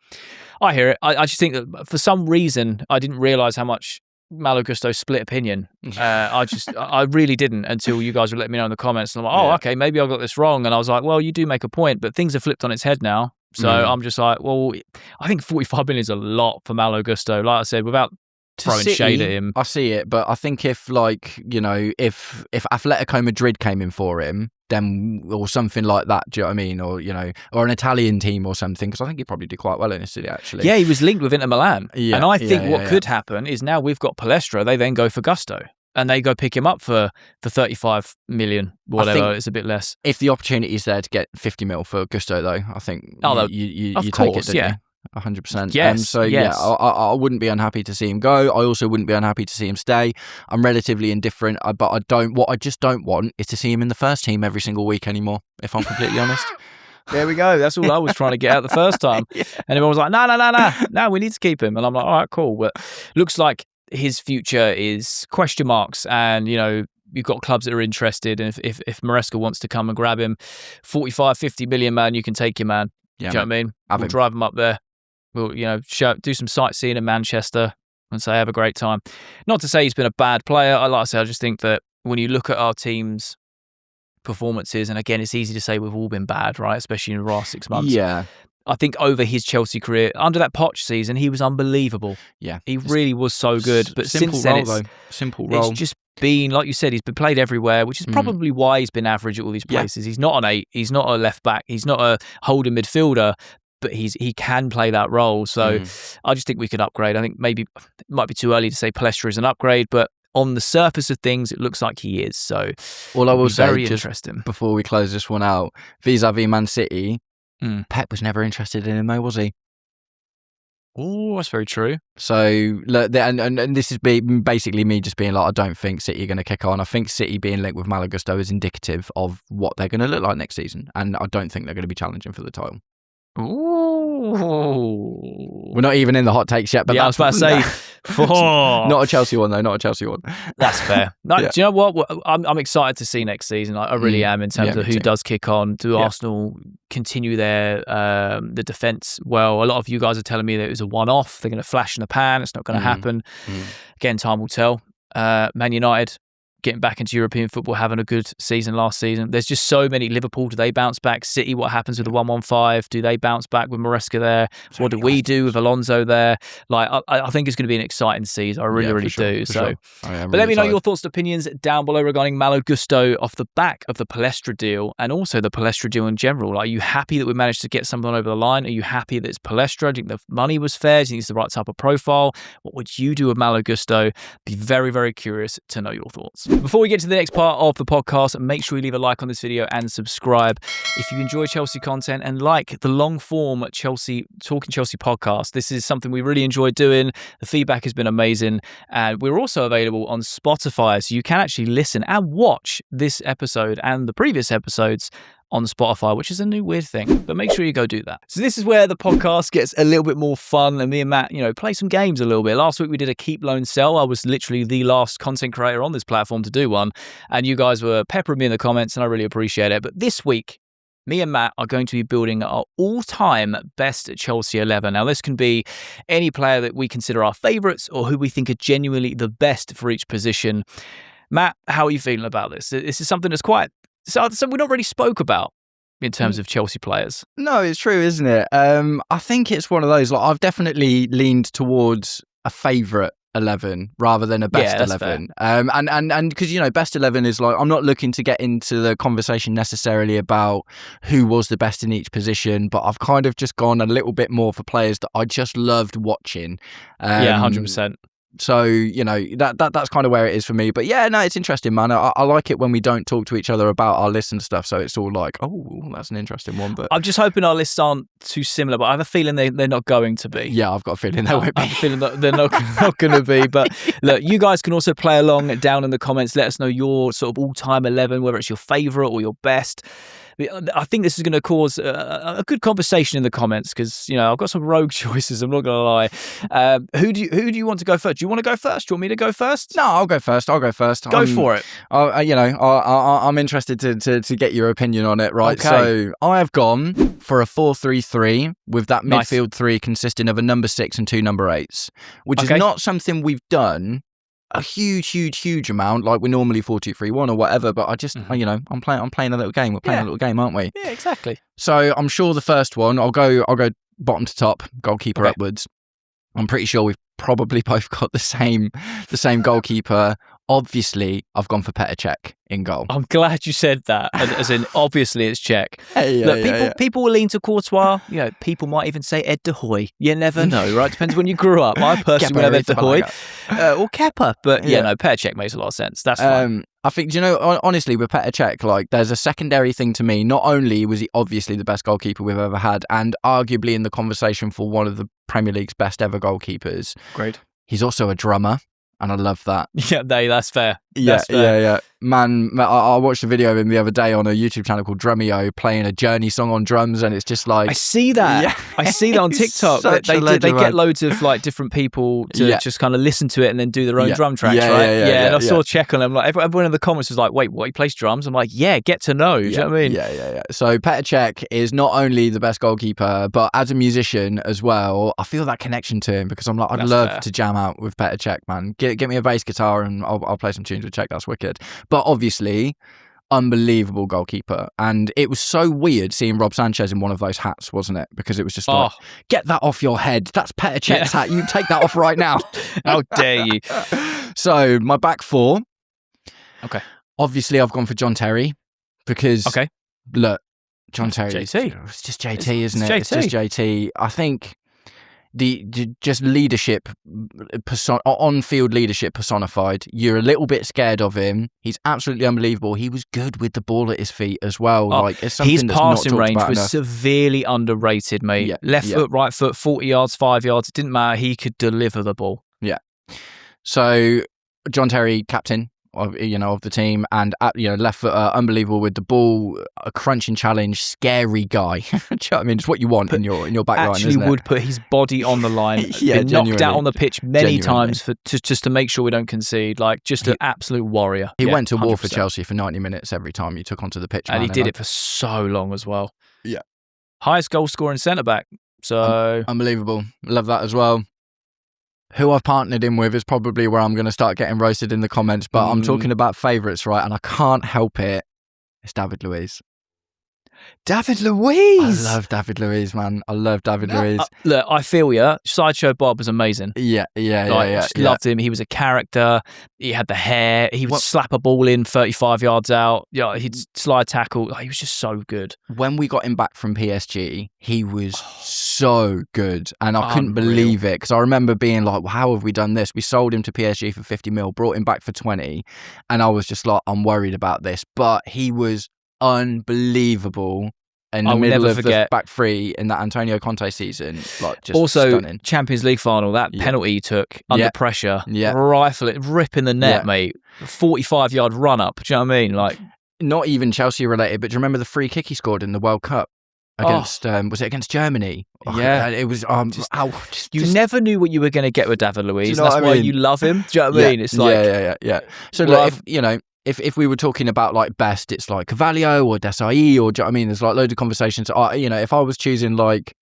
I hear it. I just think that for some reason, I didn't realise how much Malo Gusto split opinion. I really didn't until you guys were letting me know in the comments. And I'm like, okay, maybe I got this wrong. And I was like, well, you do make a point, but things have flipped on its head now. So I'm just like, well, I think 45 million is a lot for Malo Gusto. Like I said, without throwing shade at him. I see it, but I think if Atletico Madrid came in for him, then, or something like that, do you know what I mean? Or an Italian team or something, because I think he'd probably do quite well in Italy, actually. Yeah, he was linked with Inter Milan. Yeah, and I think what could happen is now we've got Palestra, they then go for Gusto. And they go pick him up for 35 million, whatever. It's a bit less. If the opportunity is there to get 50 mil for Gusto, though, I think you take it, don't you? 100%. Yes. Yeah, I wouldn't be unhappy to see him go. I also wouldn't be unhappy to see him stay. I'm relatively indifferent, but what I just don't want is to see him in the first team every single week anymore, if I'm completely honest. There we go. That's all I was trying to get out the first time. Yeah. And everyone was like, no, we need to keep him. And I'm like, all right, cool. But looks like his future is question marks. And, you've got clubs that are interested. And if Maresca wants to come and grab him, 45, 50 million, man, you can take your man. Yeah, do you know what I mean? We'll drive him up there. We'll, do some sightseeing in Manchester and say, have a great time. Not to say he's been a bad player. I just think that when you look at our team's performances, and again, it's easy to say we've all been bad, right? Especially in the last 6 months. Yeah. I think over his Chelsea career, under that Poch season, he was unbelievable. Yeah. He really was so good. But since then, it's just been, like you said, he's been played everywhere, which is probably why he's been average at all these places. Yeah. He's not an 8. He's not a left back. He's not a holding midfielder. But he can play that role. So I just think we could upgrade. I think maybe it might be too early to say Palestra is an upgrade, but on the surface of things, it looks like he is. So all I will say, very just interesting. Before we close this one out, vis-a-vis Man City, Pep was never interested in him, though, was he? Oh, that's very true. So, look, and this is basically me just being like, I don't think City are going to kick on. I think City being linked with Malo Gusto is indicative of what they're going to look like next season, and I don't think they're going to be challenging for the title. Ooh. We're not even in the hot takes yet, but I was about to say, not a Chelsea one though. Not a Chelsea one. That's fair. No, do you know what? I'm excited to see next season. I really am, in terms of who does kick on. Do Arsenal continue their the defence well? A lot of you guys are telling me that it was a one-off. They're going to flash in the pan. It's not going to happen. Again, time will tell. Man United getting back into European football, having a good season last season. There's just so many. Liverpool, do they bounce back? City, what happens with the 1-1-5? Do they bounce back with Maresca there? What do we do with Alonso there? Like, I think it's going to be an exciting season. I really do. But let me know your thoughts and opinions down below regarding Malo Gusto off the back of the Palestra deal, and also the Palestra deal in general. Like, are you happy that we managed to get someone over the line? Are you happy that it's Palestra? Do you think the money was fair? Do you think it's the right type of profile? What would you do with Malo Gusto? Be very, very curious to know your thoughts. Before we get to the next part of the podcast, make sure you leave a like on this video and subscribe if you enjoy Chelsea content and like the long form Talking Chelsea podcast. This is something we really enjoy doing. The feedback has been amazing, and we're also available on Spotify, so you can actually listen and watch this episode and the previous episodes on Spotify, which is a new weird thing, but make sure you go do that. So this is where the podcast gets a little bit more fun, and me and Matt, play some games a little bit. Last week we did a keep, loan, sell. I was literally the last content creator on this platform to do one, and you guys were peppering me in the comments, and I really appreciate it. But this week, me and Matt are going to be building our all-time best Chelsea 11. Now, this can be any player that we consider our favourites or who we think are genuinely the best for each position. Matt, how are you feeling about this? This is something that's quite... So we not really spoke about in terms of Chelsea players. No, it's true, isn't it? I think it's one of those, like, I've definitely leaned towards a favourite 11 rather than a best 11. And because, best 11 is like, I'm not looking to get into the conversation necessarily about who was the best in each position, but I've kind of just gone a little bit more for players that I just loved watching. 100%. So, that's kind of where it is for me. But yeah, no, it's interesting, man. I like it when we don't talk to each other about our lists and stuff. So it's all like, oh, that's an interesting one. But I'm just hoping our lists aren't too similar, but I have a feeling they're not going to be. Yeah, I've got a feeling they won't be. I have a feeling that they're not going to be. But look, you guys can also play along down in the comments. Let us know your sort of all-time 11, whether it's your favourite or your best. I think this is going to cause a good conversation in the comments because, I've got some rogue choices. I'm not going to lie. Who do you want to go first? Do you want to go first? Do you want me to go first? No, I'll go first. Go for it. I'm interested to get your opinion on it. Right. Okay. So I have gone for a 4-3-3 with that midfield three consisting of a number 6 and 2 number 8s, which is not something we've done a huge amount like we normally 4-2-3-1 or whatever, but I just I'm playing a little game. We're playing a little game, aren't we? Yeah, exactly. So I'm sure the first one I'll go bottom to top, goalkeeper upwards. I'm pretty sure we've probably both got the same goalkeeper obviously, I've gone for Petr Cech in goal. I'm glad you said that. As in, obviously, it's Cech. Yeah, Look, people will lean to Courtois. You know, people might even say Ed De Hoy. You never know, right? Depends when you grew up. I personally would have Ed De Hoy or Kepa. But no, Petr Cech makes a lot of sense. That's fine. I think, you know, honestly, with Petr Cech, like, there's a secondary thing to me. Not only was he obviously the best goalkeeper we've ever had, and arguably in the conversation for one of the Premier League's best ever goalkeepers. Great. He's also a drummer. And I love that. Yeah, that's fair. Yeah. Man, I watched a video of him the other day on a YouTube channel called Drummio playing a Journey song on drums, and it's just like... I see that. Yeah. I see that on TikTok. They get loads of like different people to just kind of listen to it and then do their own drum tracks, right? And I saw Cech on them. Like everyone in the comments was like, "Wait, what? He plays drums?" I'm like, "Yeah, get to know." Do you know what I mean? Yeah. So Petr Cech is not only the best goalkeeper, but as a musician as well. I feel that connection to him because I'm like, I'd love to jam out with Petr Cech, man. Get me a bass guitar and I'll play some tunes with Cech. That's wicked. But obviously, unbelievable goalkeeper. And it was so weird seeing Rob Sanchez in one of those hats, wasn't it? Because it was just like, get that off your head. That's Petr Cech's hat. You take that off right now. How dare you? So, my back four. Okay. Obviously, I've gone for John Terry because, look, John Terry. JT. It's just JT, isn't it? JT. It's just JT. I think the just leadership, on-field leadership personified. You're a little bit scared of him. He's absolutely unbelievable. He was good with the ball at his feet as well. Like, it's something his that's not passing talked range about was enough. severely underrated, mate. Left foot, right foot, 40 yards, 5 yards. It didn't matter. He could deliver the ball. Yeah. So John Terry, captain of the team, and left foot, unbelievable with the ball, a crunching challenge, scary guy. Do you know what I mean? It's what you want in your back line, isn't it? Actually would put his body on the line. Been knocked out on the pitch many times just to make sure we don't concede. Like, just an absolute warrior. He went to war for Chelsea for 90 minutes every time he took onto the pitch. And he did it for so long as well. Yeah. Highest goal scoring centre-back. So unbelievable. Love that as well. Who I've partnered him with is probably where I'm going to start getting roasted in the comments, but I'm talking about favourites, right? And I can't help it. It's David Luiz. David Luiz! I love David Luiz, man. I love David Luiz. Look, I feel you. Sideshow Bob was amazing. Yeah. Just loved him. He was a character. He had the hair. He would slap a ball in 35 yards out. Yeah, he'd slide tackle. He was just so good. When we got him back from PSG, he was so good. And I couldn't believe it because I remember being like, well, how have we done this? We sold him to PSG for 50 mil, brought him back for 20. And I was just like, I'm worried about this. But he was unbelievable in the middle of the back three in that Antonio Conte season. Like, just also stunning. Champions League final, that penalty he took under pressure, rifle it, rip in the net, mate. 45-yard run up. Do you know what I mean? Like, not even Chelsea related, but do you remember the free kick he scored in the World Cup against? Was it against Germany? It was. You never knew what you were going to get with David Luiz. That's why you love him. Do you know what I mean? It's like So look, if we were talking about like best, it's like Cavallo or Desai, or do you know what I mean? There's like loads of conversations. If I was choosing like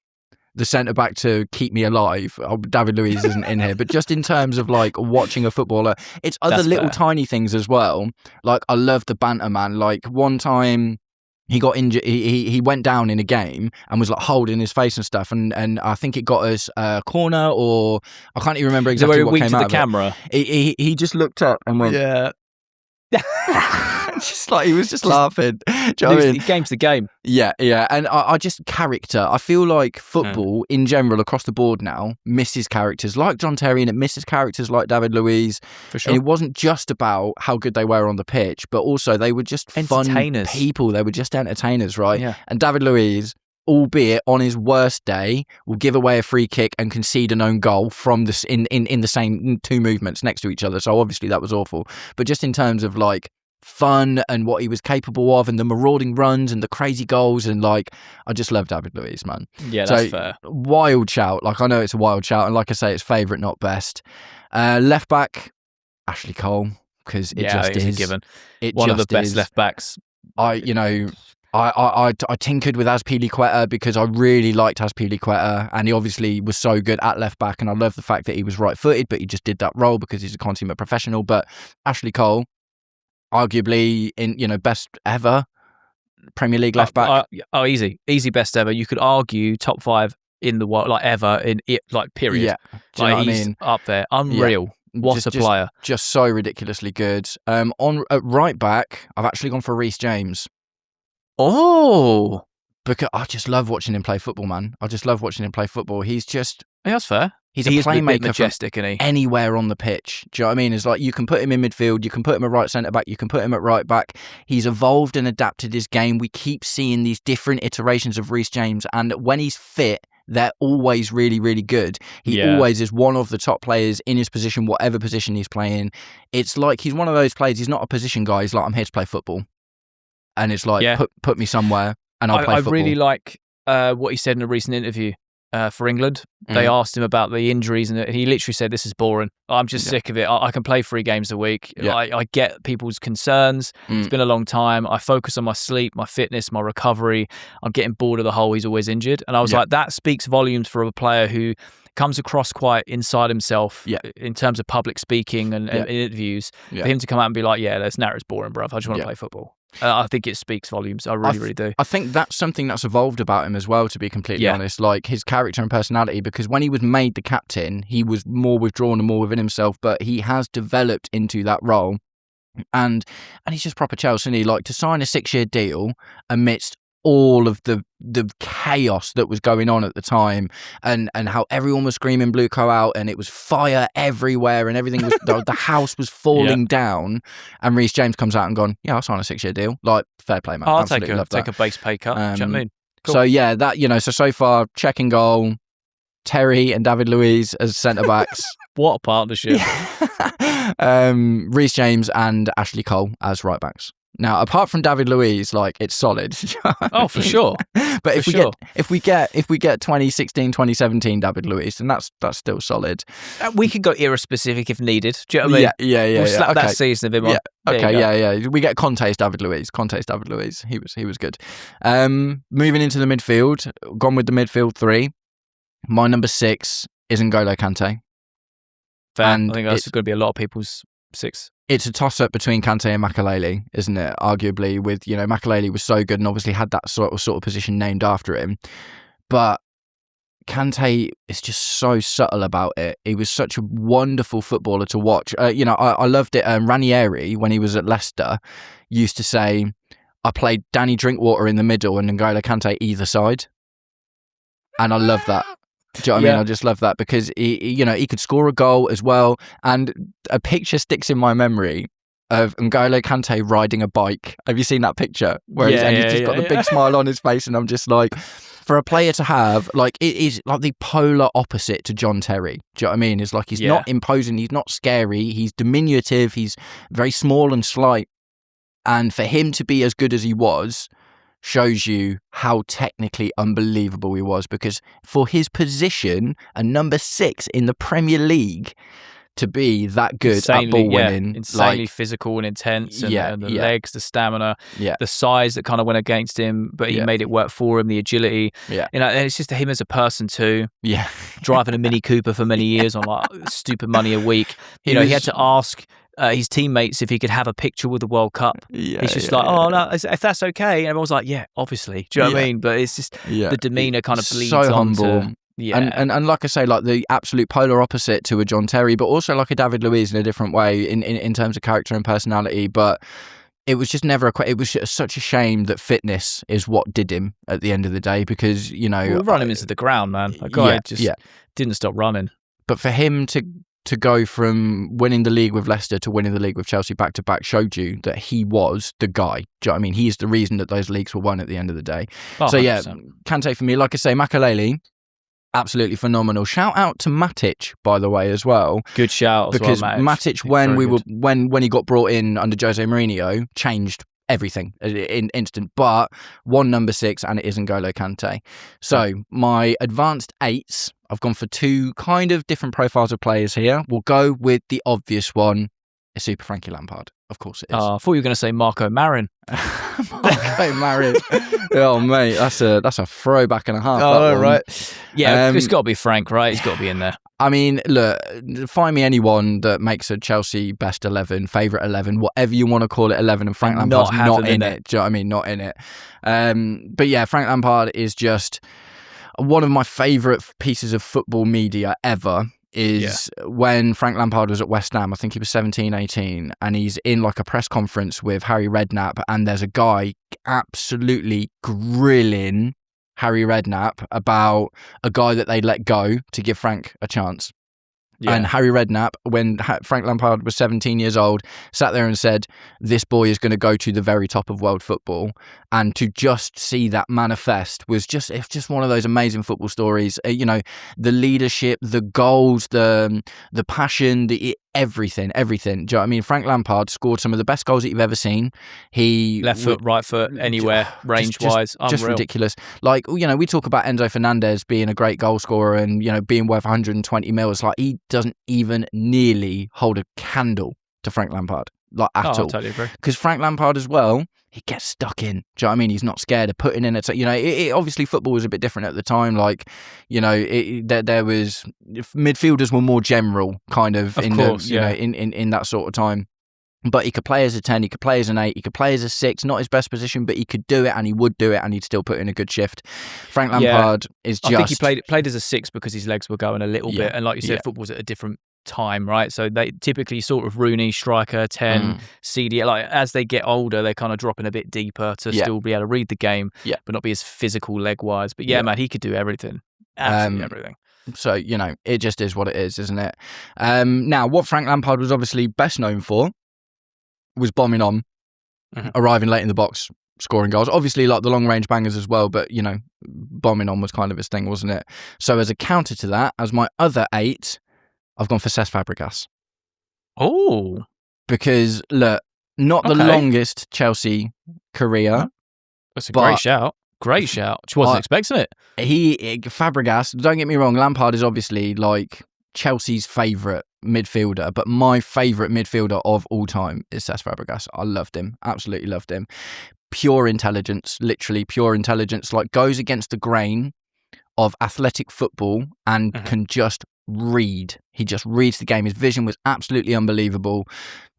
the centre back to keep me alive, David Luiz isn't in here. But just in terms of like watching a footballer, it's other little tiny things as well. Like, I love the banter, man. Like, one time he got injured. He went down in a game and was like holding his face and stuff. And I think it got us a corner, or I can't even remember exactly what came out of the camera. He just looked up and went, yeah. Just like he was just laughing. Do you know what I mean? Game's the game. Yeah. And I just character. I feel like football in general across the board now misses characters like John Terry, and it misses characters like David Luiz. For sure. And it wasn't just about how good they were on the pitch, but also they were just fun people. They were just entertainers, right? Yeah. And David Luiz, albeit on his worst day, will give away a free kick and concede an own goal from this in the same two movements next to each other. So obviously that was awful. But just in terms of like fun and what he was capable of, and the marauding runs and the crazy goals, and like, I just love David Luiz, man. Yeah, that's fair. Wild shout. Like, I know it's a wild shout, and like I say, it's favourite, not best. Left back, Ashley Cole, because it just is a given. One of the best left backs. I tinkered with Azpilicueta because I really liked Azpilicueta, and he obviously was so good at left back, and I love the fact that he was right-footed, but he just did that role because he's a consummate professional. But Ashley Cole, arguably best ever Premier League left back. Easy best ever. You could argue top 5 in the world, like ever in it, like period. Yeah, do you know what I mean? Up there, unreal. What a player. Just so ridiculously good. At right back, I've actually gone for Reece James. Oh. Because I just love watching him play football, man. I just love watching him play football. He's just... Yeah, that's fair. He's a playmaker, majestic, isn't he? Anywhere on the pitch. Do you know what I mean? It's like you can put him in midfield, you can put him at right centre back, you can put him at right back. He's evolved and adapted his game. We keep seeing these different iterations of Reece James, and when he's fit, they're always really, really good. He always is one of the top players in his position, whatever position he's playing. It's like he's one of those players. He's not a position guy. He's like, I'm here to play football, and it's like put me somewhere and I'll play football. I really like what he said in a recent interview. For England, they asked him about the injuries, and he literally said, "This is boring. I'm just sick of it. I can play 3 games a week. I get people's concerns. It's been a long time. I focus on my sleep, my fitness, my recovery. I'm getting bored of the whole he's always injured." And I was like, that speaks volumes for a player who comes across quite inside himself in terms of public speaking and interviews. For him to come out and be like, "Yeah, that's narrow's boring, bruv. I just want to play football." I think it speaks volumes. I really do. I think that's something that's evolved about him as well, to be completely honest, like his character and personality, because when he was made the captain, he was more withdrawn and more within himself, but he has developed into that role. And he's just proper Chelsea, isn't he? Like, to sign a 6-year deal amidst all of the chaos that was going on at the time, and how everyone was screaming BlueCo out, and it was fire everywhere, and everything was the house was falling down, and Reece James comes out and gone, I'll sign a 6-year deal. Like, fair play, man. I'll take a base pay cut. Do you know what I mean? Cool. So yeah, that so far, check and goal, Terry and David Luiz as centre backs. What a partnership. Reece James and Ashley Cole as right backs. Now, apart from David Luiz, like, it's solid. Oh, for sure. But if we get 2016, 2017 David Luiz, then that's still solid. We could go era specific if needed. Do you know what I mean? Yeah. We'll slap that season of him on. Yeah. We get Conte's David Luiz. He was good. Moving into the midfield, gone with the midfield 3. My number 6 is N'Golo Kante. Fair. I think that's going to be a lot of people's 6. It's a toss-up between Kante and Makelele, isn't it? Arguably, with, Makelele was so good and obviously had that sort of position named after him. But Kante is just so subtle about it. He was such a wonderful footballer to watch. I loved it. Ranieri, when he was at Leicester, used to say, I played Danny Drinkwater in the middle and N'Golo Kante either side. And I love that. Do you know what I mean? I just love that because he could score a goal as well. And a picture sticks in my memory of N'Golo Kante riding a bike. Have you seen that picture? Where he's just got the big smile on his face, and I'm just like, for a player to have, like, it is like the polar opposite to John Terry. Do you know what I mean? It's like he's not imposing, he's not scary, he's diminutive, he's very small and slight. And for him to be as good as he was shows you how technically unbelievable he was, because for his position, a number 6 in the Premier League, to be that good at ball winning, insanely physical and intense, and the legs, the stamina, the size that kind of went against him, but he made it work for him, the agility, and it's just him as a person too. Driving a Mini Cooper for many years on like stupid money a week. He had to ask his teammates if he could have a picture with the World Cup. He's just no, if that's okay. And everyone's like, obviously. Do you know what I mean? But it's just the demeanour kind of bleeds so humble. And like I say, like the absolute polar opposite to a John Terry, but also like a David Luiz in a different way in terms of character and personality. But it was just never it was such a shame that fitness is what did him at the end of the day, because, we'll run him into the ground, man. That guy didn't stop running. But for him to go from winning the league with Leicester to winning the league with Chelsea back-to-back showed you that he was the guy. Do you know what I mean? He's the reason that those leagues were won at the end of the day. Oh, so 100%. Kante for me, like I say, Makelele, absolutely phenomenal. Shout out to Matic, by the way, as well. Good shout, because as well, Matic, when he got brought in under Jose Mourinho, changed everything in instant. But one number 6, and it is N'Golo Kante. So my advanced 8s, I've gone for 2 kind of different profiles of players here. We'll go with the obvious one, a Super Frankie Lampard. Of course it is. I thought you were going to say Marco Marin. Marco Marin. Oh, mate, that's a throwback and a half. Oh, right. Yeah, it's got to be Frank, right? He's got to be in there. I mean, look, find me anyone that makes a Chelsea best 11, favourite 11, whatever you want to call it 11, and Frank Lampard's not in it. Do you know what I mean? Not in it. But yeah, Frank Lampard is just one of my favourite pieces of football media ever. is when Frank Lampard was at West Ham. I think he was 17, 18, and he's in like a press conference with Harry Redknapp, and there's a guy absolutely grilling Harry Redknapp about a guy that they let go to give Frank a chance. Yeah. And Harry Redknapp, when Frank Lampard was 17 years old, sat there and said, this boy is going to go to the very top of world football. And to just see that manifest it's just one of those amazing football stories. You know, the leadership, the goals, the passion, everything. Do you know what I mean? Frank Lampard scored some of the best goals that you've ever seen. He left foot, right foot, anywhere, range-wise, just ridiculous. Like, you know, we talk about Enzo Fernandez being a great goal scorer and, you know, being worth 120 mil. It's like he doesn't even nearly hold a candle to Frank Lampard, like at all. I totally agree. Because Frank Lampard as well, he gets stuck in. Do you know what I mean? He's not scared of putting in it. You know, obviously football was a bit different at the time. Like, you know, there was midfielders were more general, kind of in that sort of time. But he could play as a 10, he could play as an 8, he could play as a 6. Not his best position, but he could do it, and he would do it, and he'd still put in a good shift. Frank Lampard is just. I think he played as a 6 because his legs were going a little bit, and like you said, football's at a different time, right? So they typically sort of Rooney, striker, 10, CD. Like as they get older, they kind of drop in a bit deeper to still be able to read the game, but not be as physical leg wise. But man, he could do everything, absolutely everything. So, you know, it just is what it is, isn't it? Now, what Frank Lampard was obviously best known for was bombing on, arriving late in the box, scoring goals. Obviously, like the long range bangers as well, but, you know, bombing on was kind of his thing, wasn't it? So as a counter to that, as my other 8, I've gone for Cesc Fabregas. Oh. Because, look, not the longest Chelsea career. That's a great shout. Great shout. She wasn't expecting it. Fabregas, don't get me wrong, Lampard is obviously like Chelsea's favourite midfielder, but my favourite midfielder of all time is Cesc Fabregas. I loved him. Absolutely loved him. Pure intelligence, literally pure intelligence, like goes against the grain of athletic football and can just read. He just reads the game. His vision was absolutely unbelievable.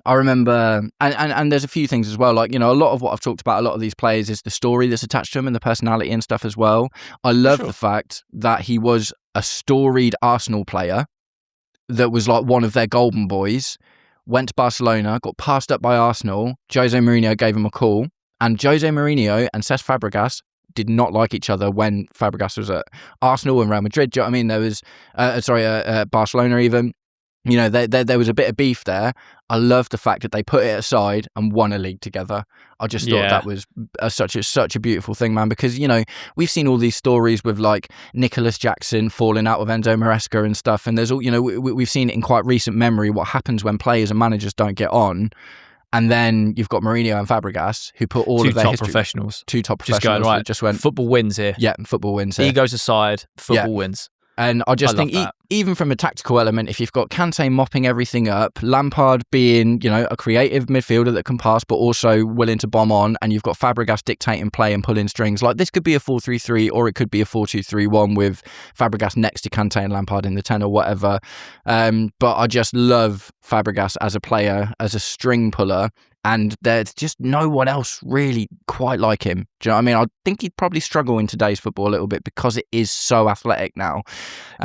I remember, and there's a few things as well, like, you know, a lot of what I've talked about, a lot of these players is the story that's attached to him and the personality and stuff as well. I love the fact that he was a storied Arsenal player that was like one of their golden boys, went to Barcelona, got passed up by Arsenal. Jose Mourinho gave him a call, and Jose Mourinho and Cesc Fabregas did not like each other when Fabregas was at Arsenal and Real Madrid. Do you know what I mean? There was, Barcelona even. You know, there was a bit of beef there. I love the fact that they put it aside and won a league together. I just thought that was such a beautiful thing, man, because, you know, we've seen all these stories with like Nicholas Jackson falling out with Enzo Maresca and stuff. And there's all, you know, we've seen it in quite recent memory, what happens when players and managers don't get on. And then you've got Mourinho and Fabregas, who put all of their history. Two top professionals. Just going, right, just went, football wins here. Yeah, football wins here. Egos aside, football wins. And I just think even from a tactical element, if you've got Kante mopping everything up, Lampard being, you know, a creative midfielder that can pass but also willing to bomb on, and you've got Fabregas dictating play and pulling strings, like this could be a 4-3-3 or it could be a 4-2-3-1 with Fabregas next to Kante and Lampard in the 10 or whatever. But I just love Fabregas as a player, as a string puller. And there's just no one else really quite like him. Do you know what I mean? I think he'd probably struggle in today's football a little bit because it is so athletic now.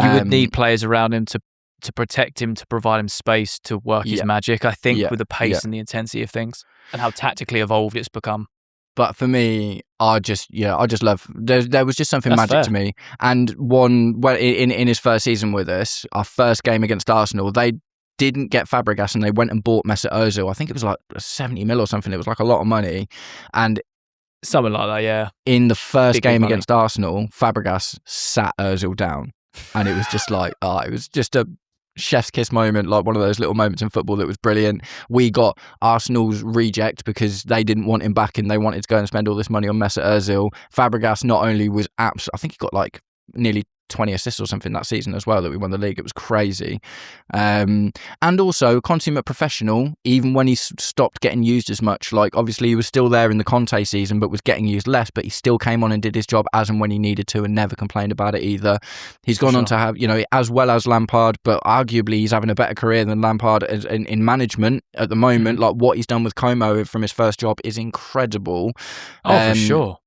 You would need players around him to protect him, to provide him space to work his magic, I think, with the pace and the intensity of things and how tactically evolved it's become. But for me, I just love. There was just something magic to me. And in his first season with us, our first game against Arsenal, they didn't get Fabregas and they went and bought Mesut Ozil. I think it was like 70 mil or something. It was like a lot of money. And something like that, yeah. In the first game against Arsenal, Fabregas sat Ozil down. And it was just like, it was just a chef's kiss moment, like one of those little moments in football that was brilliant. We got Arsenal's reject because they didn't want him back and they wanted to go and spend all this money on Mesut Ozil. Fabregas not only was I think he got like nearly 20 assists or something that season as well that we won the league. It was crazy. And also consummate professional, even when he stopped getting used as much. Like obviously he was still there in the Conte season but was getting used less, but he still came on and did his job as and when he needed to and never complained about it either. He's gone on to have, you know, as well as Lampard, but arguably he's having a better career than Lampard in management at the moment. Like what he's done with Como from his first job is incredible. For sure.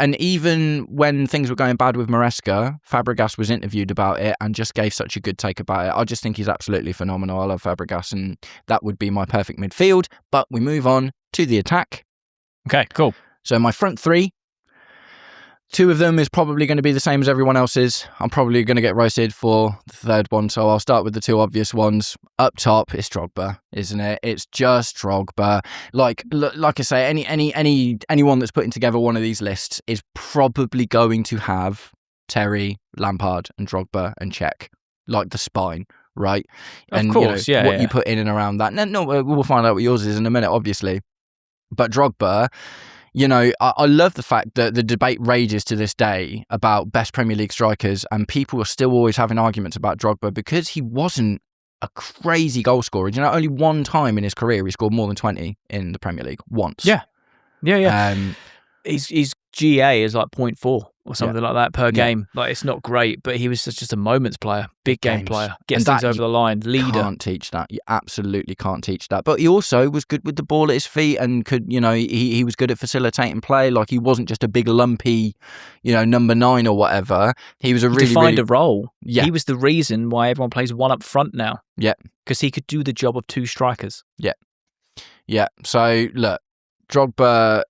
And even when things were going bad with Maresca, Fabregas was interviewed about it and just gave such a good take about it. I just think he's absolutely phenomenal. I love Fabregas, and that would be my perfect midfield. But we move on to the attack. Okay, cool. So my front three, two of them is probably going to be the same as everyone else's. I'm probably going to get roasted for the third one, so I'll start with the two obvious ones. Up top, it's Drogba, isn't it? It's just Drogba. Like I say, anyone that's putting together one of these lists is probably going to have Terry, Lampard, and Drogba and Check, like the spine, right? Of course, what you put in and around that. No, we'll find out what yours is in a minute, obviously. But Drogba, I love the fact that the debate rages to this day about best Premier League strikers, and people are still always having arguments about Drogba because he wasn't a crazy goal scorer. Only one time in his career he scored more than 20 in the Premier League. Once. Yeah. His GA is like 0.4 or something like that per game. Like, it's not great, but he was just a moments player, big game player, gets things over the line, leader. You can't teach that. You absolutely can't teach that. But he also was good with the ball at his feet and could, he was good at facilitating play. Like, he wasn't just a big lumpy, number 9 or whatever. He was he defined a role. Yeah. He was the reason why everyone plays one up front now. Yeah. Because he could do the job of 2 strikers. Yeah. Yeah. So, look, Drogba,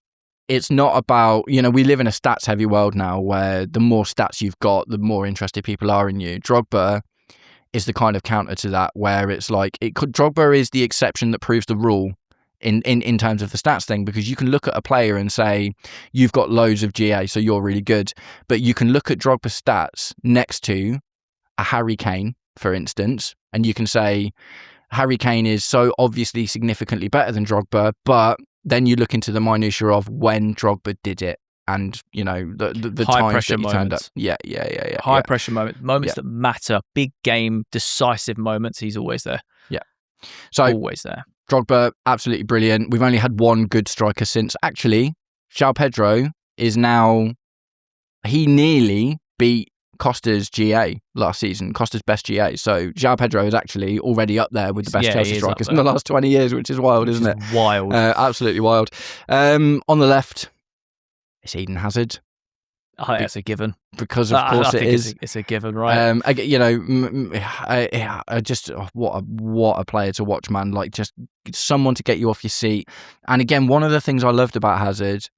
it's not about, we live in a stats heavy world now where the more stats you've got, the more interested people are in you. Drogba is the kind of counter to that where it's like, Drogba is the exception that proves the rule in terms of the stats thing, because you can look at a player and say, you've got loads of GA, so you're really good. But you can look at Drogba's stats next to a Harry Kane, for instance, and you can say, Harry Kane is so obviously significantly better than Drogba, but then you look into the minutiae of when Drogba did it and, the high times pressure that he turned up. moments. Yeah. High pressure moments that matter, big game, decisive moments. He's always there. Yeah. So always there. Drogba, absolutely brilliant. We've only had one good striker since. Actually, João Pedro is now, he nearly beat Costa's GA last season, Costa's best GA. So João Pedro is actually already up there with the best Chelsea strikers in the last 20 years, which is wild, isn't it? Wild. Absolutely wild. On the left, it's Eden Hazard. I think that's a given. Because of course it is. It's a given, right? What a player to watch, man. Like, just someone to get you off your seat. And again, one of the things I loved about Hazard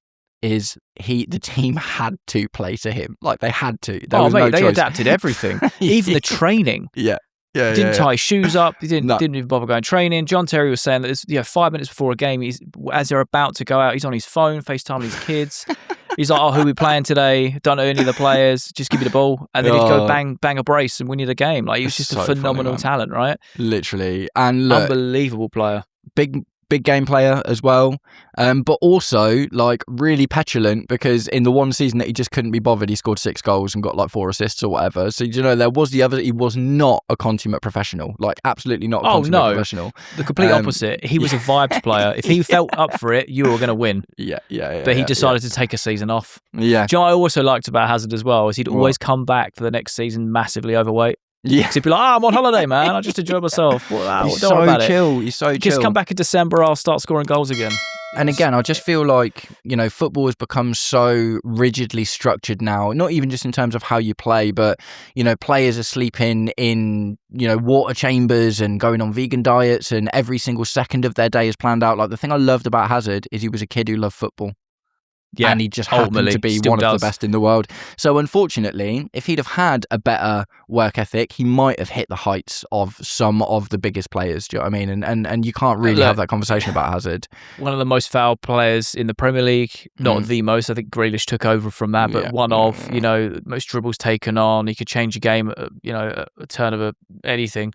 is the team had to play to him. Like, they had to. There was no they choice. adapted everything. Even the training. Yeah. Didn't tie his shoes up. He didn't even bother going training. John Terry was saying that 5 minutes before a game, as they're about to go out, he's on his phone, FaceTiming his kids. He's like, who are we playing today? Don't know any of the players. Just give me the ball. And then he'd go bang a brace and win you the game. Like, he was just a phenomenal talent, right? Literally. And look, unbelievable player. Big game player as well, but also like really petulant, because in the one season that he just couldn't be bothered, he scored 6 goals and got like 4 assists or whatever. So there was the other. He was not a consummate professional, like absolutely not a consummate professional. The complete opposite. He was a vibes player. If he felt up for it, you were going to win. Yeah. But he decided to take a season off. Yeah. Do you know what I also liked about Hazard as well is he'd always come back for the next season massively overweight. Yeah. He'd be like, I'm on holiday, man. I just enjoy myself. He's so chill. He's so chill. Just come back in December, I'll start scoring goals again. And again, I just feel like, football has become so rigidly structured now, not even just in terms of how you play, but, players are sleeping in, water chambers and going on vegan diets, and every single second of their day is planned out. Like, the thing I loved about Hazard is he was a kid who loved football. Yeah, and he just happened to be one of the best in the world. So unfortunately, if he'd have had a better work ethic, he might have hit the heights of some of the biggest players. Do you know what I mean? And you can't really have that conversation about Hazard. One of the most foul players in the Premier League, not the most. I think Grealish took over from that, but one of, most dribbles taken on. He could change a game, a turn of anything.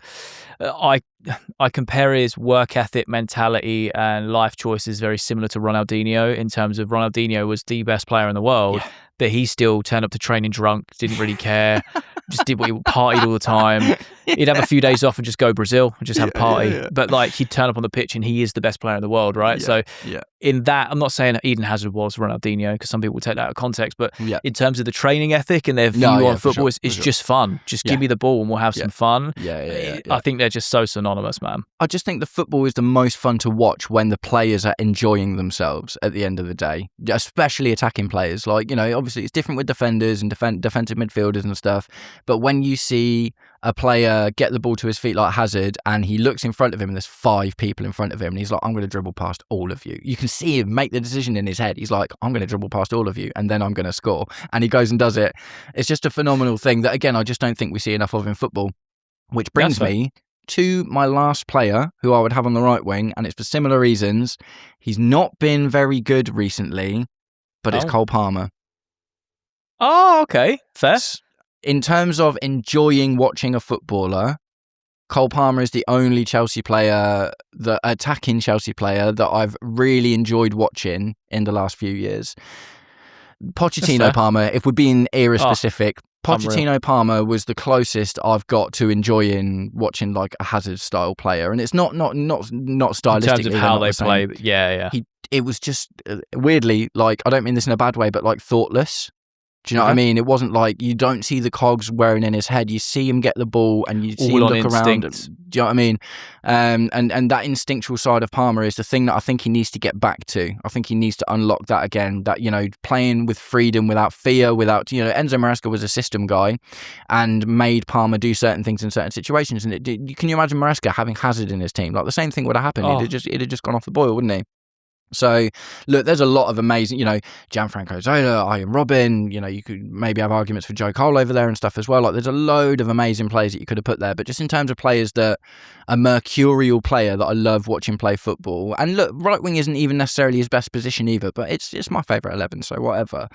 I compare his work ethic, mentality, and life choices very similar to Ronaldinho, in terms of Ronaldinho was the best player in the world, but he still turned up to training drunk, didn't really care, just did what he partied all the time. He'd have a few days off and just go Brazil and just have a party. But like, he'd turn up on the pitch and he is the best player in the world, right? So in that, I'm not saying Eden Hazard was Ronaldinho, because some people will take that out of context, but Yeah. in terms of the training ethic and their view on football, it's just fun. Just give me the ball and we'll have some fun. I think they're just so synonymous, man. I just think the football is the most fun to watch when the players are enjoying themselves at the end of the day, especially attacking players. Like, you know, obviously it's different with defenders and defensive midfielders and stuff, but when you see a player get the ball to his feet like Hazard and he looks in front of him and there's 5 people in front of him and he's like, I'm going to dribble past all of you. You can see him make the decision in his head. He's like, I'm going to dribble past all of you and then I'm going to score. And he goes and does it. It's just a phenomenal thing that, again, I just don't think we see enough of in football, which brings me to my last player who I would have on the right wing, and it's for similar reasons. He's not been very good recently, but it's Cole Palmer. Oh, okay. Fair. In terms of enjoying watching a footballer, Cole Palmer is the only Chelsea player, the attacking Chelsea player, that I've really enjoyed watching in the last few years. Pochettino Palmer, if we're being era specific, Pochettino Palmer was the closest I've got to enjoying watching like a Hazard style player, and it's not stylistic in terms of how they play. But it was just weirdly, like, I don't mean this in a bad way, but like thoughtless. Do you know what I mean? It wasn't like, you don't see the cogs whirring in his head. You see him get the ball and you see him look around. Do you know what I mean? And that instinctual side of Palmer is the thing that I think he needs to get back to. I think he needs to unlock that again. That, you know, playing with freedom, without fear, without, you know, Enzo Maresca was a system guy and made Palmer do certain things in certain situations. And can you imagine Maresca having Hazard in his team? Like, the same thing would have happened. He'd have just gone off the boil, wouldn't he? So, look, there's a lot of amazing, you know, Gianfranco Zola, Arjen Robben, you know, you could maybe have arguments for Joe Cole over there and stuff as well. Like, there's a load of amazing players that you could have put there. But just in terms of players that, a mercurial player that I love watching play football. And look, right wing isn't even necessarily his best position either, but it's my favourite 11, so whatever.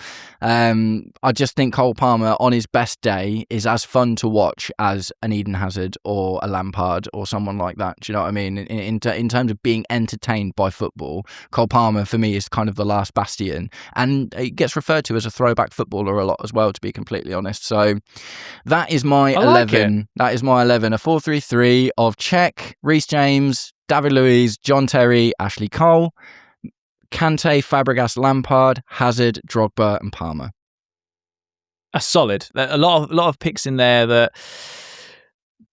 I just think Cole Palmer on his best day is as fun to watch as an Eden Hazard or a Lampard or someone like that. Do you know what I mean? In terms of being entertained by football, Cole Palmer for me is kind of the last bastion, and it gets referred to as a throwback footballer a lot as well, to be completely honest. So that is my 11. That is my 11. A 4-3-3 of Cech, Reece James, David Luiz, John Terry, Ashley Cole, Kante, Fabregas, Lampard, Hazard, Drogba, and Palmer. That's solid. A lot of picks in there that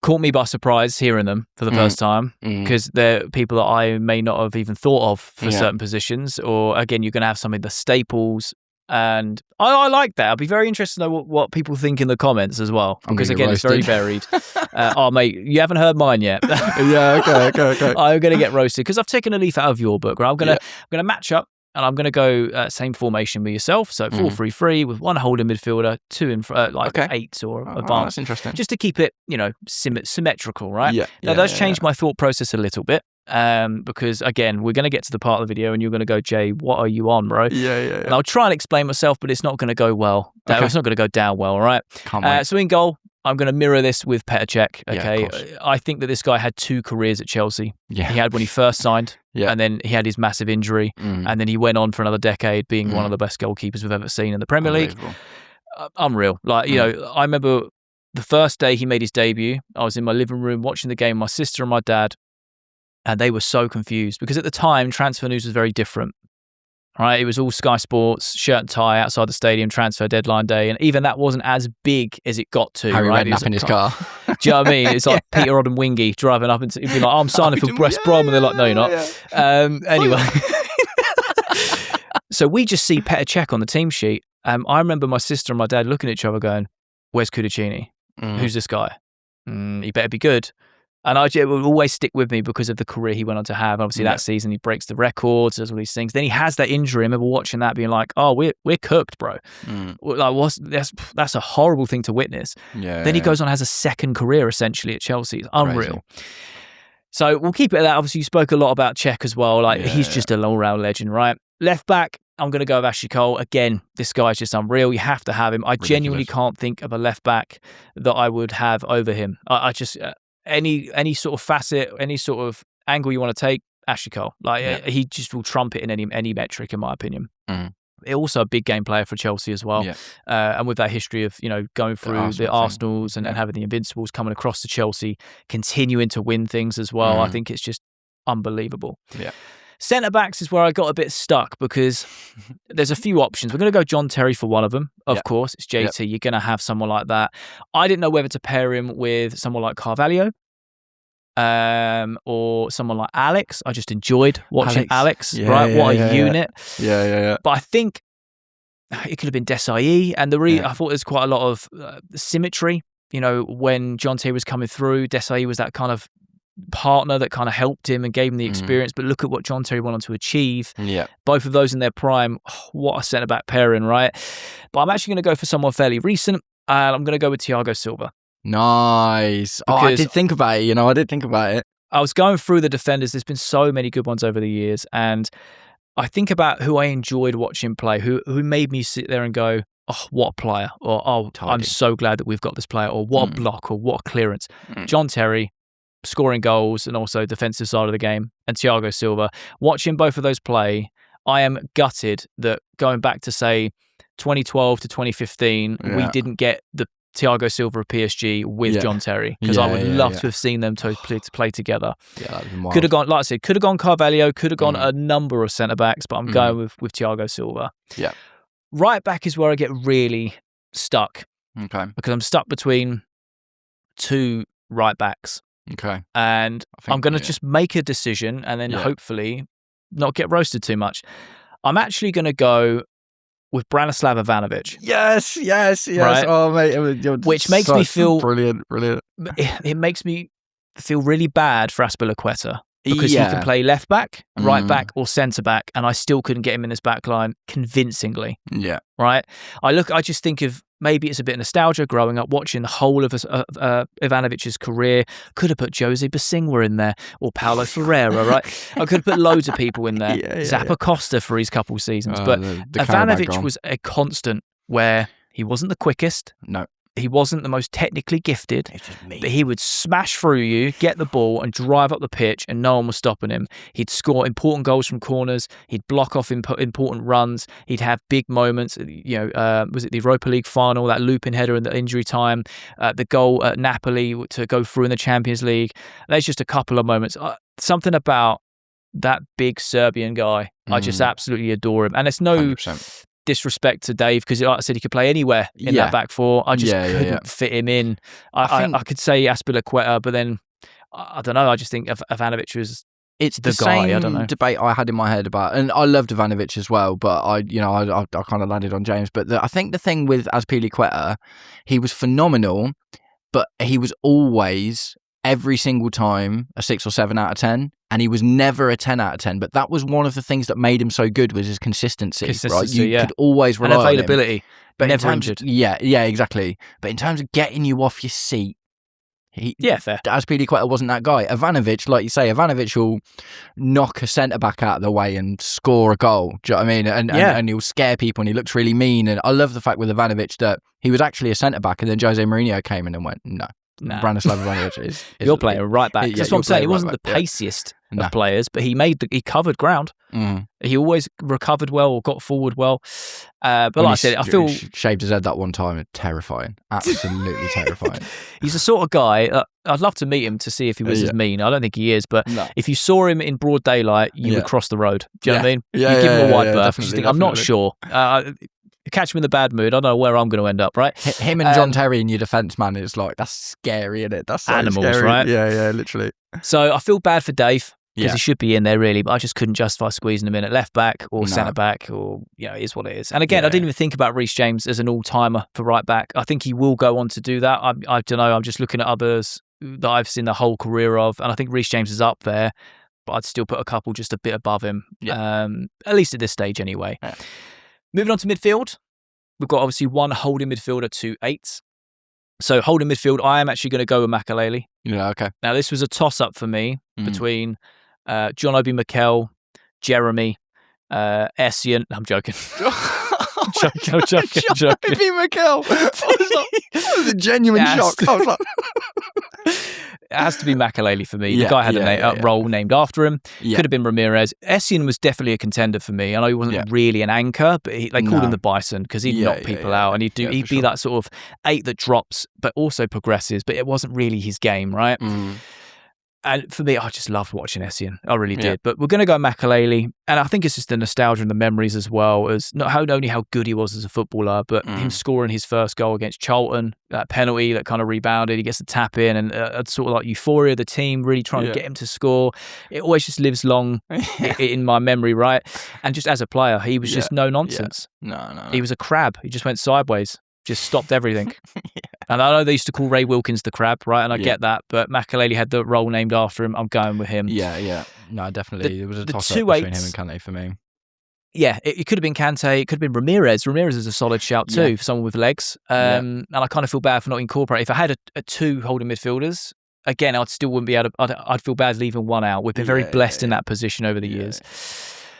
caught me by surprise hearing them for the first time, because they're people that I may not have even thought of for certain positions. Or again, you're going to have some of the staples, and I like that. I'll be very interested to know what people think in the comments as well, because again, it's very varied. Oh mate, you haven't heard mine yet. Okay. I'm going to get roasted because I've taken a leaf out of your book. Right? I'm going to match up. And I'm going to go same formation with yourself. So 4-3-3 with one holding midfielder, two in eights or advanced. That's interesting. Just to keep it, you know, symmetrical, right? Yeah. Now, that does change my thought process a little bit. Because again, we're going to get to the part of the video and you're going to go, Jay, what are you on, bro? Yeah. And I'll try and explain myself, but it's not going to go well. It's not going to go down well, all right? Can't wait. So in goal, I'm going to mirror this with Petr Cech. Okay, Yeah, I think that this guy had 2 careers at Chelsea. Yeah. He had when he first signed, and then he had his massive injury, and then he went on for another decade being one of the best goalkeepers we've ever seen in the Premier League. Unreal. Like, you know, I remember the first day he made his debut, I was in my living room watching the game with my sister and my dad, and they were so confused because at the time transfer news was very different. Right, it was all Sky Sports, shirt and tie outside the stadium, transfer deadline day, and even that wasn't as big as it got to. Harry right, Redknapp in his car. Do you know what I mean? It's like Peter Odemwingie driving up and he'd be like, "Oh, I'm signing for West Brom," and they're like, "No, you're not." Anyway, so we just see Petr Cech on the team sheet. I remember my sister and my dad looking at each other, going, "Where's Kudicini? Who's this guy? He better be good." And it will always stick with me because of the career he went on to have. Obviously, that season he breaks the records, does all these things. Then he has that injury. I remember watching that, being like, "Oh, we're cooked, bro." Like, that's a horrible thing to witness. Then he goes on, has a second career essentially at Chelsea. It's unreal. Crazy. So we'll keep it at that. Obviously, you spoke a lot about Cech as well. Like, he's just an all-round legend, right? Left back, I'm going to go with Ashley Cole. Again, this guy's just unreal. You have to have him. I genuinely can't think of a left back that I would have over him. I just. Any sort of facet, any sort of angle you want to take, Ashley Cole. Like, he just will trump it in any metric, in my opinion. Also a big game player for Chelsea as well. And with that history of, you know, going through the Arsenals and having the Invincibles coming across to Chelsea, continuing to win things as well, I think it's just unbelievable. Centre-backs is where I got a bit stuck because there's a few options. We're going to go John Terry for one of them, of course. It's JT. You're going to have someone like that. I didn't know whether to pair him with someone like Carvalho or someone like Alex. I just enjoyed watching Alex, right? What a unit. Yeah. But I think it could have been Desailly, and I thought there's quite a lot of symmetry. You know, when John Terry was coming through, Desailly was that kind of partner that kind of helped him and gave him the experience. But look at what John Terry went on to achieve. Yeah, both of those in their prime. What a centre back pairing, right? But I'm actually going to go for someone fairly recent. I'm going to go with Thiago Silva. Nice. I did think about it. I did think about it. I was going through the defenders. There's been so many good ones over the years, and I think about who I enjoyed watching play, who made me sit there and go, oh, what a player, or oh, I'm so glad that we've got this player, or what a block, or what a clearance. John Terry, scoring goals and also defensive side of the game, and Thiago Silva. Watching both of those play, I am gutted that going back to, say, 2012 to 2015, we didn't get the Thiago Silva of PSG with John Terry, because I would love to have seen them to play together. Yeah, that'd been wild. Could have gone, like I said, could have gone Carvalho, could have gone a number of centre backs, but I'm going with Thiago Silva. Yeah. Right back is where I get really stuck. Okay. Because I'm stuck between two right backs. Okay. And I'm going to just make a decision and then hopefully not get roasted too much. I'm actually going to go with Branislav Ivanovic. Yes. Right? Oh, mate. Which makes me feel... Brilliant. It makes me feel really bad for Azpilicueta, because he can play left back, right back, or centre back, and I still couldn't get him in this back line convincingly. Yeah. Right? I just think of, maybe it's a bit of nostalgia growing up, watching the whole of Ivanovic's career. Could have put Jose Bosingwa in there, or Paulo Ferreira, right? I could have put loads of people in there. Zappa Costa for his couple seasons. But Ivanovic was a constant where he wasn't the quickest. No. He wasn't the most technically gifted, but he would smash through you, get the ball, and drive up the pitch, and no one was stopping him. He'd score important goals from corners. He'd block off important runs. He'd have big moments. Was it the Europa League final, that looping header in the injury time, the goal at Napoli to go through in the Champions League? There's just a couple of moments. Something about that big Serbian guy. I just absolutely adore him. And it's no... 100%. Disrespect to Dave, because like I said, he could play anywhere in that back four. I just couldn't fit him in. I could say Azpilicueta, but then I don't know. I just think Ivanovic was the guy. I don't know. Debate I had in my head about, and I loved Ivanovic as well, but I kind of landed on James. But I think the thing with Azpilicueta, he was phenomenal, but he was always, every single time, a 6 or 7 out of 10. And he was never a 10 out of 10. But that was one of the things that made him so good, was his consistency, right? You could always rely on him. And availability. But never injured. Yeah, exactly. But in terms of getting you off your seat, fair. Azpilicueta wasn't that guy. Ivanovic, like you say, Ivanovic will knock a centre-back out of the way and score a goal. Do you know what I mean? And he'll scare people, and he looks really mean. And I love the fact with Ivanovic that he was actually a centre-back, and then Jose Mourinho came in and went, no. Nah. Branislav Ivanovic is you're playing right back. That's what I'm saying. He wasn't the paciest of players, but he covered ground. He always recovered well or got forward well. But like I said, I feel shaved his head that one time. Terrifying, absolutely terrifying. He's the sort of guy. I'd love to meet him to see if he was as mean. I don't think he is, but if you saw him in broad daylight, you would cross the road. Do you know what I mean? You give him a wide berth. You think, I'm not sure. Catch him in the bad mood, I don't know where I'm going to end up, right? Him and John Terry in your defence, man, is like, that's scary, isn't it? That's so animals, scary. Right? Yeah, literally. So I feel bad for Dave, because he should be in there really, but I just couldn't justify squeezing him in at left back or centre back, or it is what it is. And again, I didn't even think about Reece James as an all-timer for right back. I think he will go on to do that. I don't know. I'm just looking at others that I've seen the whole career of, and I think Reece James is up there, but I'd still put a couple just a bit above him, at least at this stage anyway. Yeah. Moving on to midfield. We've got obviously one holding midfielder, 2 8s. So holding midfield, I am actually going to go with Makelele. Yeah, okay. Now this was a toss-up for me between John Obi Mikel, Jeremy, Essien. I'm joking. I'm joking. John Obi Mikel. That was a genuine shock. I was like... It has to be Makelele for me. The guy had a role named after him. Could have been Ramirez. Essien was definitely a contender for me. I know he wasn't really an anchor, but they called him the Bison because he'd knock people out, and he'd be that sort of 8 that drops but also progresses, but it wasn't really his game, right? And for me, I just loved watching Essien. I really did. But we're going to go Makelele. And I think it's just the nostalgia and the memories as well, as not only how good he was as a footballer, but him scoring his first goal against Charlton, that penalty that kind of rebounded. He gets the tap in and sort of like euphoria of the team really trying to get him to score. It always just lives long in my memory, right? And just as a player, he was just no nonsense. No. He was a crab. He just went sideways. Just stopped everything. And I know they used to call Ray Wilkins the crab, right? And I get that, but Makelele had the role named after him. I'm going with him. Yeah. No, definitely. It was a toss-up between him and Kante for me. Yeah, it could have been Kante. It could have been Ramirez. Ramirez is a solid shout too for someone with legs. And I kind of feel bad for not incorporating. If I had a two holding midfielders, again, I'd still wouldn't be able to, I'd feel bad leaving one out. We've been very blessed in that position over the years.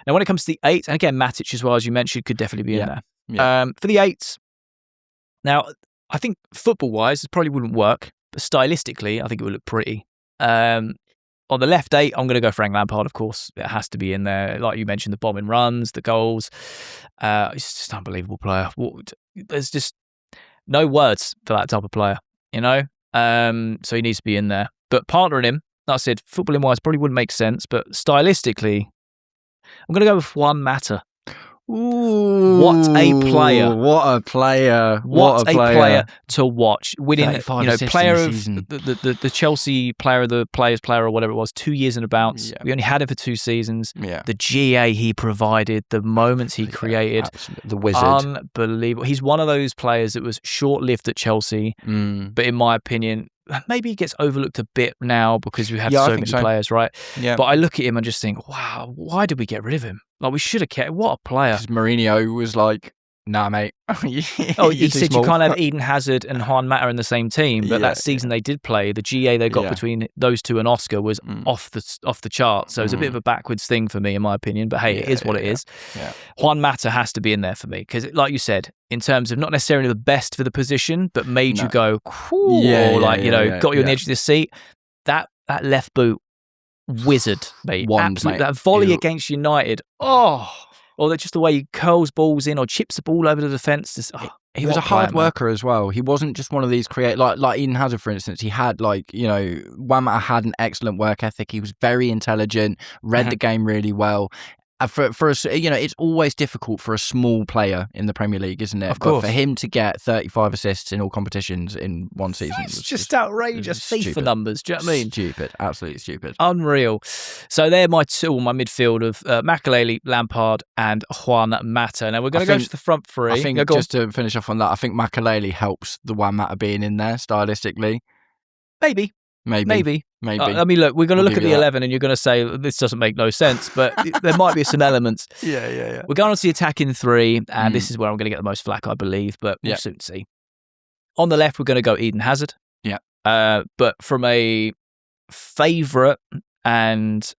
Now, when it comes to the 8, and again, Matic as well, as you mentioned, could definitely be in there. For the 8, now, I think football-wise, it probably wouldn't work, but stylistically, I think it would look pretty. On the left 8, I'm going to go Frank Lampard, of course. It has to be in there. Like you mentioned, the bombing runs, the goals. He's just an unbelievable player. There's just no words for that type of player, you know? So he needs to be in there. But partnering him, like I said, footballing-wise, probably wouldn't make sense, but stylistically, I'm going to go with Juan Mata. Ooh, what a player! What a player! What a player to watch! Winning, player of season. the Chelsea player of the players player or whatever it was, 2 years in a bounce. We only had him for 2 seasons. The GA he provided, the moments he created, absolutely. The wizard, unbelievable. He's one of those players that was short-lived at Chelsea, but in my opinion, maybe he gets overlooked a bit now because we have so many players, right? Yeah. But I look at him and just think, wow, why did we get rid of him? Like, we should have kept. What a player! Because Mourinho was like, nah, mate. He said you can't have Eden Hazard and Juan Mata in the same team. But that season they did play, the GA they got between those two and Oscar was off the chart. So it's a bit of a backwards thing for me, in my opinion. But hey, it is what it is. Juan Mata has to be in there for me because, like you said, in terms of not necessarily the best for the position, but made you go, got you on the edge of the seat. That left boot. Wizard, mate. Absolutely. That volley against United. Or just the way he curls balls in or chips the ball over the defence. He was a hard worker as well. He wasn't just one of these like Eden Hazard, for instance. He had Juan Mata had an excellent work ethic. He was very intelligent, read the game really well. For us, it's always difficult for a small player in the Premier League, isn't it? Of course. But for him to get 35 assists in all competitions in one season, it's just outrageous. FIFA numbers. Do you know what I mean? Stupid, absolutely stupid, unreal. So they're my midfield of Makelele, Lampard, and Juan Mata. Now we're going to go to the front three. I think just to finish off on that, I think Makelele helps the Juan Mata being in there stylistically. Maybe. I mean, look, we're going to look at the 11 and you're going to say, this doesn't make no sense, but there might be some elements. Yeah. We're going on to the attacking 3, and this is where I'm going to get the most flack, I believe, but we'll soon see. On the left, we're going to go Eden Hazard. Yeah. But from a favourite and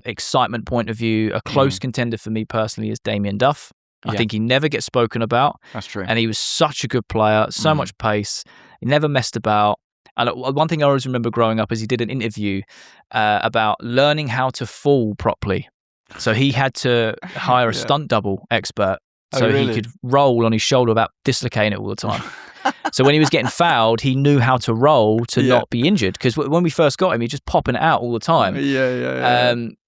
excitement point of view, a close contender for me personally is Damien Duff. I think he never gets spoken about. That's true. And he was such a good player, so much pace. He never messed about. And one thing I always remember growing up is he did an interview about learning how to fall properly. So he had to hire a stunt double expert so he could roll on his shoulder without dislocating it all the time. So when he was getting fouled, he knew how to roll to not be injured. Because when we first got him, he was just popping it out all the time.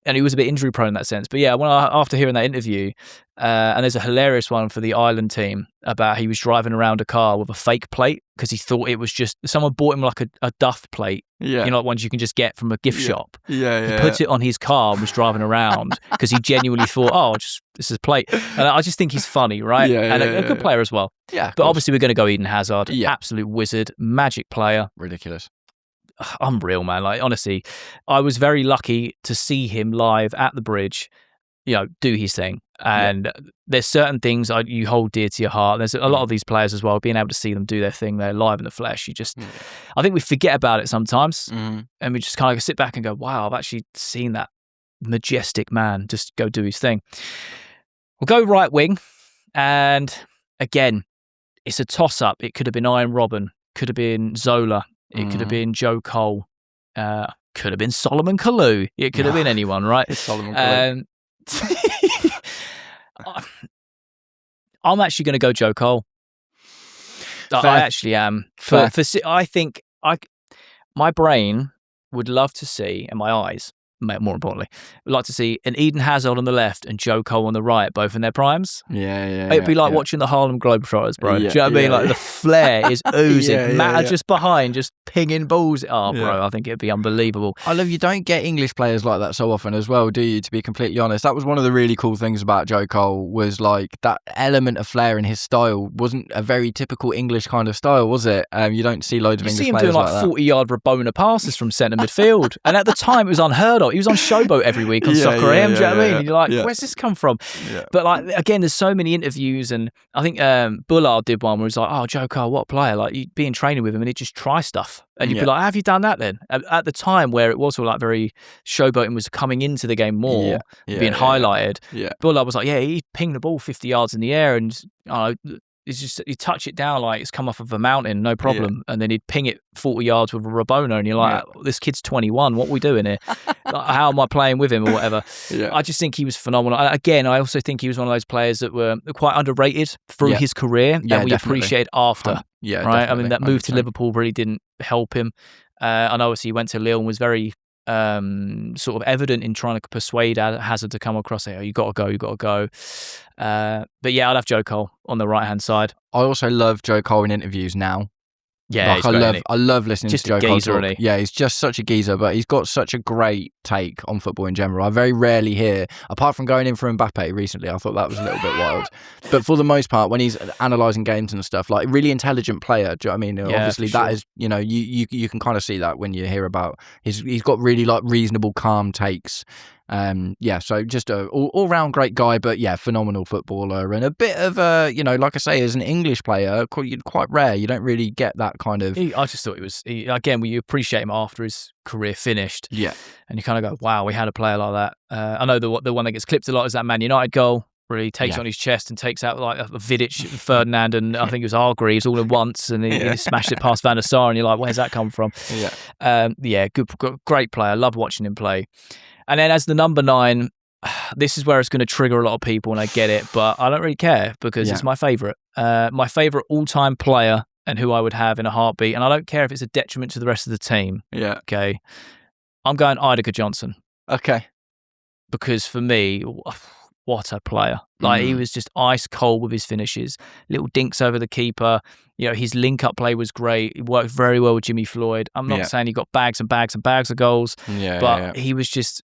And he was a bit injury prone in that sense. But yeah, after hearing that interview, and there's a hilarious one for the Ireland team about he was driving around a car with a fake plate because he thought it was just someone bought him like a Duff plate. Yeah. Like ones you can just get from a gift shop. He put it on his car and was driving around because he genuinely thought, this is a plate. And I just think he's funny, right? A good player as well. Yeah. But obviously we're going to go Eden Hazard. Absolute wizard, magic player. Ridiculous. Unreal, man. Like, honestly, I was very lucky to see him live at the Bridge, do his thing. And there's certain things you hold dear to your heart. There's a lot of these players as well, being able to see them do their thing there live in the flesh. I think we forget about it sometimes, and we just kind of sit back and go, wow, I've actually seen that majestic man just go do his thing. We'll go right wing, and again, it's a toss-up. It could have been Iron Robben, could have been Zola, it could have been Joe Cole, could have been Solomon Kalou. It could have been anyone, right? It's Solomon Kalou. I'm actually going to go Joe Cole. I actually am. I think my brain would love to see, in my eyes, more importantly, would like to see an Eden Hazard on the left and Joe Cole on the right, both in their primes. It'd be like watching the Harlem Globetrotters, bro. Do you know what I mean? Like the flair is oozing. Matt just behind, just pinging balls. Oh, bro, I think it'd be unbelievable. I love you don't get English players like that so often as well, do you? To be completely honest, that was one of the really cool things about Joe Cole, was like that element of flair in his style wasn't a very typical English kind of style, was it? You don't see loads of English players doing like 40-yard Rabona passes from centre midfield, and at the time it was unheard of. He was on Showboat every week on Soccer AM, do you know what I mean? And you're like, where's this come from? But like, again, there's so many interviews, and I think Bullard did one where he's like, oh, Joe Cole, what a player. Like, you'd be in training with him and he'd just try stuff. And you'd be like, have you done that then? At the time where it was all like very showboating was coming into the game more, being highlighted. Bullard was like, he'd ping the ball 50 yards in the air and it's just, you touch it down like it's come off of a mountain, no problem. And then he'd ping it 40 yards with a Rabona and you're like, this kid's 21, what are we doing here? Like, how am I playing with him or whatever? I just think he was phenomenal. Again, I also think he was one of those players that were quite underrated through his career and we appreciated after. Right? I mean, that move to Liverpool really didn't help him. And obviously he went to Lille and was very sort of evident in trying to persuade Hazard to come across here. You got to go. But yeah, I'd have Joe Cole on the right hand side. I also love Joe Cole in interviews now. Yeah, like, I love listening just to Joe Cole talk. Really. Yeah, he's just such a geezer, but he's got such a great take on football in general. I very rarely hear, apart from going in for Mbappe recently, I thought that was a little bit wild. But for the most part, when he's analysing games and stuff, like really intelligent player, do you know what I mean? Obviously, that is, you can kind of see that when you hear about he's got really like reasonable, calm takes. So just a all-round great guy, but phenomenal footballer and a bit of a, like I say, as an English player, quite rare. You don't really get that kind of. I just thought again, you appreciate him after his career finished. Yeah, and you kind of go, wow, we had a player like that. I know the one that gets clipped a lot is that Man United goal. Where he takes on his chest and takes out like a Vidic, Ferdinand, and I think it was Hargreaves all at once, and he smashed it past Van der Sar, and you're like, where's that come from? Good, great player. Love watching him play. And then as the number 9, this is where it's going to trigger a lot of people, and I get it, but I don't really care because it's my favourite. My favourite all-time player and who I would have in a heartbeat, and I don't care if it's a detriment to the rest of the team. Yeah. Okay. I'm going Idaker Johnson. Okay. Because for me, what a player. Like, he was just ice cold with his finishes. Little dinks over the keeper. His link-up play was great. He worked very well with Jimmy Floyd. I'm not saying he got bags and bags and bags of goals, but he was just...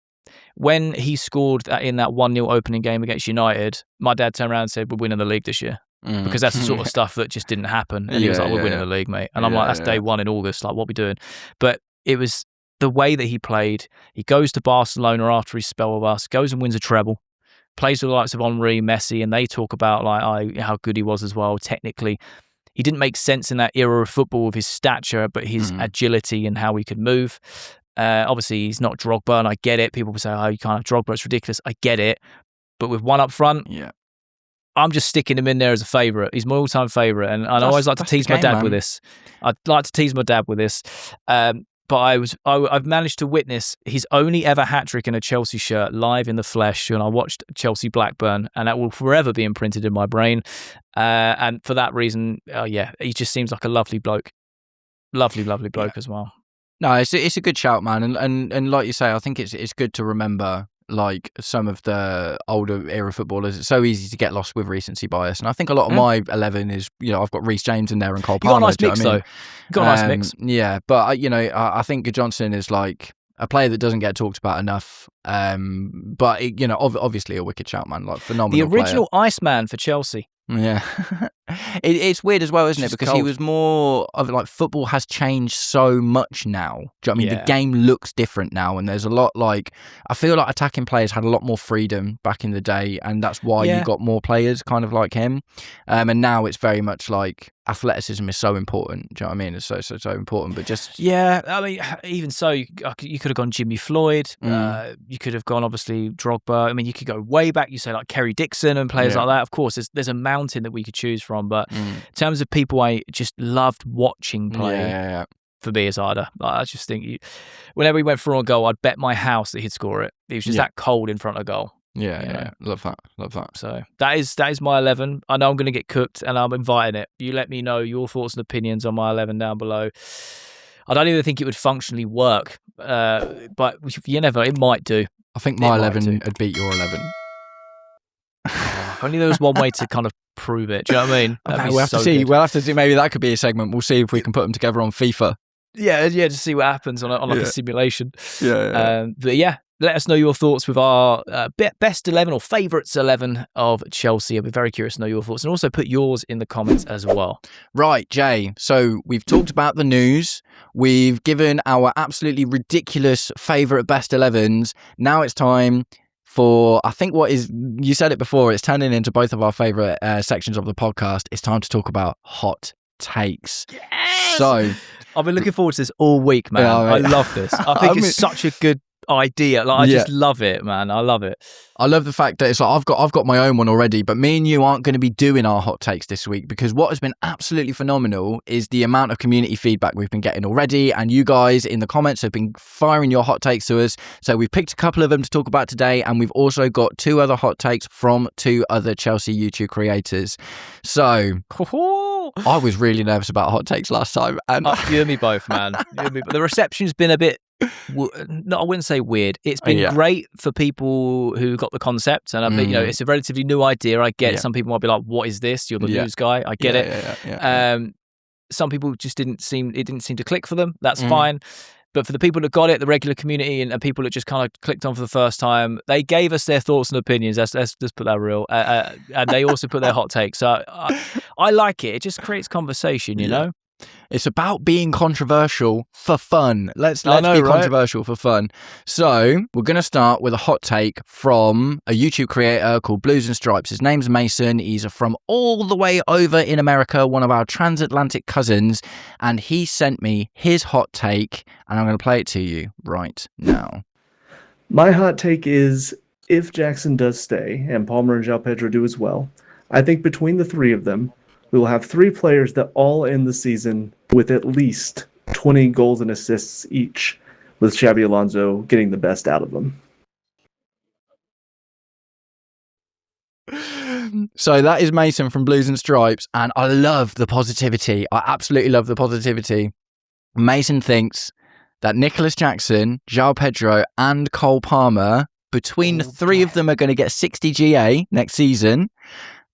When he scored in that 1-0 opening game against United, my dad turned around and said, we're winning the league this year. Because that's the sort of stuff that just didn't happen. And he was like, we're winning the league, mate. And I'm like, that's day 1 in August. Like, what are we doing? But it was the way that he played. He goes to Barcelona after his spell with us, goes and wins a treble, plays with the likes of Henry, Messi, and they talk about like how good he was as well, technically. He didn't make sense in that era of football with his stature, but his agility and how he could move. Obviously, he's not Drogba, and I get it. People will say, oh, you can't have Drogba, it's ridiculous. I get it. But with one up front, I'm just sticking him in there as a favourite. He's my all-time favourite, and I always like to tease my dad with this. I'd like to tease my dad with this. But I've managed to witness his only ever hat-trick in a Chelsea shirt live in the flesh when I watched Chelsea Blackburn, and that will forever be imprinted in my brain. And for that reason, he just seems like a lovely bloke. Lovely bloke as well. No, it's a good shout, man, and like you say, I think it's good to remember like some of the older era footballers. It's so easy to get lost with recency bias, and I think a lot of my 11 is I've got Reece James in there and Cole Palmer. You got a nice mix though. You got a nice mix. Yeah, but I think Johnson is like a player that doesn't get talked about enough. But obviously a wicked shout, man, like phenomenal. The original Iceman for Chelsea. Yeah. It's weird as well, isn't it? Because cold. He was more of like, football has changed so much now. Do you know what I mean? The game looks different now, and there's a lot like, I feel like attacking players had a lot more freedom back in the day, and that's why you got more players kind of like him. And now it's very much like athleticism is so important. Do you know what I mean? It's so important, but just... Yeah, I mean, even so, you could have gone Jimmy Floyd. You could have gone, obviously, Drogba. I mean, you could go way back. You say like Kerry Dixon and players like that. Of course, there's a mountain that we could choose from, but in terms of people I just loved watching play, for me as Ida, I just think whenever he went for a goal, I'd bet my house that he'd score it. He was just that cold in front of goal. Yeah. Love that. So that is my 11. I know I'm going to get cooked, and I'm inviting it. You let me know your thoughts and opinions on my 11 down below. I don't even think it would functionally work, but you never. It might do. I think my 11 would beat your 11. If only there was one way to kind of prove it. Do you know what I mean? We'll have to see. Good. We'll have to see. Maybe that could be a segment. We'll see if we can put them together on FIFA. Yeah, just see what happens on like a simulation. Yeah. But yeah, let us know your thoughts with our best 11 or favourites 11 of Chelsea. I'll be very curious to know your thoughts, and also put yours in the comments as well. Right, Jay. So we've talked about the news. We've given our absolutely ridiculous favourite best 11s. Now it's time for, I think you said it before, it's turning into both of our favourite sections of the podcast. It's time to talk about hot takes. Yes! So I've been looking forward to this all week, man. Yeah, I love this. I think it's such a good idea. Like, I just love it, man. I love it. I love the fact that it's like I've got my own one already, but me and you aren't going to be doing our hot takes this week, because what has been absolutely phenomenal is the amount of community feedback we've been getting already, and you guys in the comments have been firing your hot takes to us. So we've picked a couple of them to talk about today, and we've also got 2 other hot takes from 2 other Chelsea YouTube creators. So I was really nervous about hot takes last time, and you and me both, man. The reception's been a bit, no, I wouldn't say weird. It's been great for people who got the concept, and it's a relatively new idea. I get some people might be like, "What is this? You're the news guy." I get it. Some people just didn't seem to click for them. That's fine. But for the people that got it, the regular community and people that just kind of clicked on for the first time, they gave us their thoughts and opinions. Let's just put that real. And they also put their hot takes. So I like it. It just creates conversation, you know? It's about being controversial for fun. Let's be controversial for fun. So we're going to start with a hot take from a YouTube creator called Blues and Stripes. His name's Mason. He's from all the way over in America, one of our transatlantic cousins. And he sent me his hot take, and I'm going to play it to you right now. My hot take is, if Jackson does stay, and Palmer and João Pedro do as well, I think between the 3 of them, we will have 3 players that all end the season with at least 20 goals and assists each, with Xabi Alonso getting the best out of them. So that is Mason from Blues and Stripes, and I love the positivity. I absolutely love the positivity. Mason thinks that Nicholas Jackson, João Pedro, and Cole Palmer, between the 3 of them, are going to get 60 GA next season.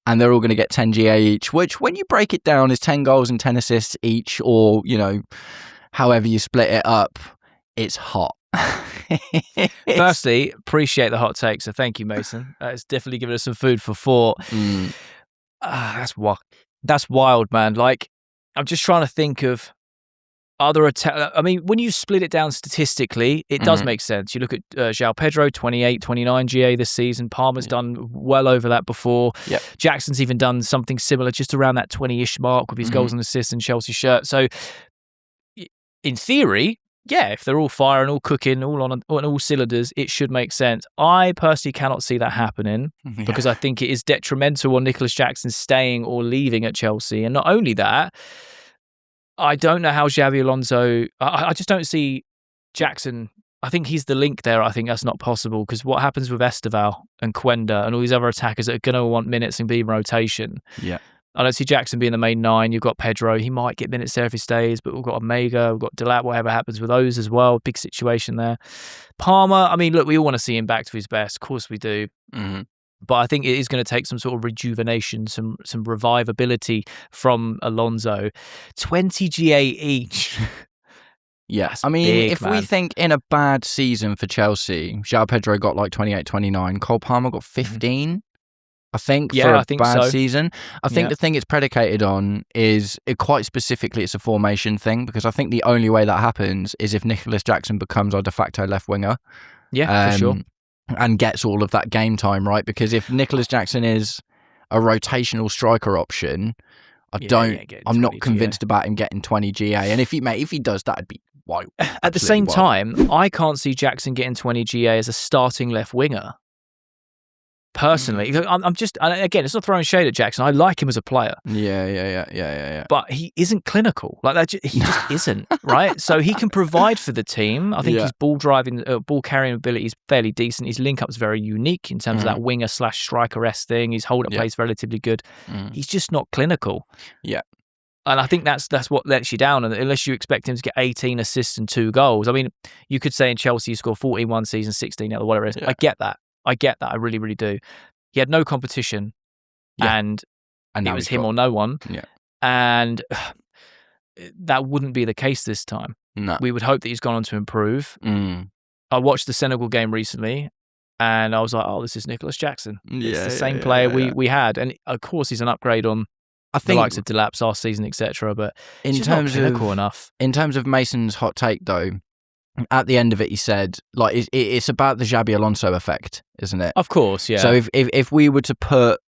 And they're all going to get 10 GA each, which when you break it down is 10 goals and 10 assists each, or, however you split it up, it's hot. Firstly, appreciate the hot take. So thank you, Mason. It's definitely given us some food for thought. That's wild, man. Like, I'm just trying to think of other attacks. I mean, when you split it down statistically, it does make sense. You look at João Pedro, 28, 29 GA this season. Palmer's done well over that before. Yep. Jackson's even done something similar, just around that 20-ish mark with his goals and assists and Chelsea shirt. So, in theory, if they're all firing, all cooking, all on all cylinders, it should make sense. I personally cannot see that happening because I think it is detrimental on Nicholas Jackson staying or leaving at Chelsea. And not only that, I don't know how Xabi Alonso. I just don't see Jackson. I think he's the link there. I think that's not possible because what happens with Esteval and Quenda and all these other attackers that are going to want minutes and be in rotation. Yeah. I don't see Jackson being the main 9. You've got Pedro. He might get minutes there if he stays, but we've got Omega. We've got Delap, whatever happens with those as well. Big situation there. Palmer, I mean, look, we all want to see him back to his best. Of course we do. But I think it is going to take some sort of rejuvenation, some revivability from Alonso. 20 GA each. Yes. I mean, big, if man. we think in a bad season for Chelsea, João Pedro got like 28, 29. Cole Palmer got 15, I think, for a bad season. I think the thing it's predicated on is, quite specifically, it's a formation thing, because I think the only way that happens is if Nicholas Jackson becomes our de facto left winger. Yeah, for sure. And gets all of that game time, right? Because if Nicholas Jackson is a rotational striker option, I'm not convinced about him getting 20 GA. And if he does, that'd be wild. At the same time, I can't see Jackson getting 20 GA as a starting left winger. Personally, I'm just, again, it's not throwing shade at Jackson. I like him as a player. Yeah. But he isn't clinical. Like that, he just isn't, right? So he can provide for the team. I think his ball carrying ability is fairly decent. His link up is very unique in terms of that winger / striker-esque thing. His hold up play is relatively good. He's just not clinical. Yeah. And I think that's what lets you down. And unless you expect him to get 18 assists and 2 goals. I mean, you could say in Chelsea, he scored 14 one season, 16 other, whatever it is. Yeah. I get that. I really, really do. He had no competition. Yeah. And it was him or no one. Yeah. And that wouldn't be the case this time. No. We would hope that he's gone on to improve. I watched the Senegal game recently, and I was like, oh, this is Nicholas Jackson. It's the same player we had. And of course, he's an upgrade on the likes of Delap's last season, etc. But in terms of clinical enough. In terms of Mason's hot take, though, at the end of it, he said, like, it's about the Xabi Alonso effect, isn't it? Of course, yeah. So if we were to put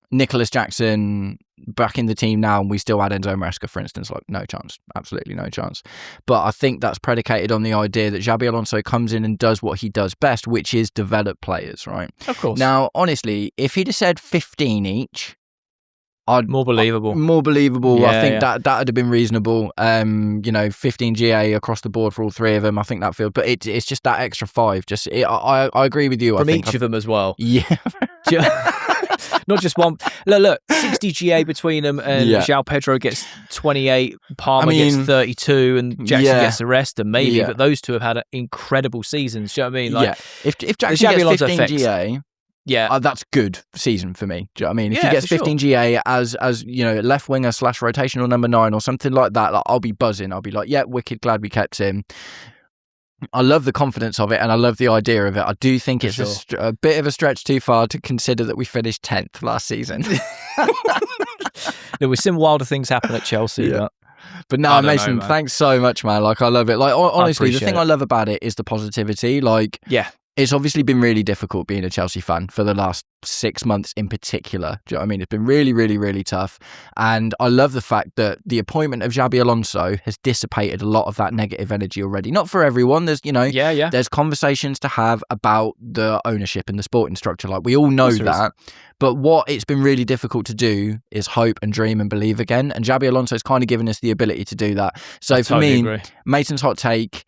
Nicholas Jackson back in the team now and we still had Enzo Maresca, for instance, like, no chance. Absolutely no chance. But I think that's predicated on the idea that Xabi Alonso comes in and does what he does best, which is develop players, right? Of course. Now, honestly, if he'd have said 15 each, more believable. Yeah, I think that would have been reasonable. 15 GA across the board for all 3 of them. I think that feels, but it's just that extra 5. I agree with you. From each of them as well. Yeah. Not just one. Look, 60 GA between them, and João Pedro gets 28, Palmer gets 32, and Jackson gets the rest, and maybe. But those two have had incredible seasons. Do you know what I mean? Like, if Jackson gets 15 GA. Yeah, that's good season for me. Do you know what I mean? If he gets 15 GA as left winger / rotational number 9 or something like that, like, I'll be buzzing. I'll be like, yeah, wicked glad we kept him. I love the confidence of it, and I love the idea of it. I do think it's a bit of a stretch too far to consider that we finished 10th last season. We've seen wilder things happen at Chelsea, but no, Mason, thanks so much, man. Like, I love it. Like, honestly, the thing I love about it is the positivity. Like, it's obviously been really difficult being a Chelsea fan for the last 6 months in particular. Do you know what I mean? It's been really, really, really tough. And I love the fact that the appointment of Xabi Alonso has dissipated a lot of that negative energy already. Not for everyone. There's, there's conversations to have about the ownership and the sporting structure. Like, we all know that. But what it's been really difficult to do is hope and dream and believe again. And Xabi Alonso's kind of given us the ability to do that. So for me, Mason's hot take.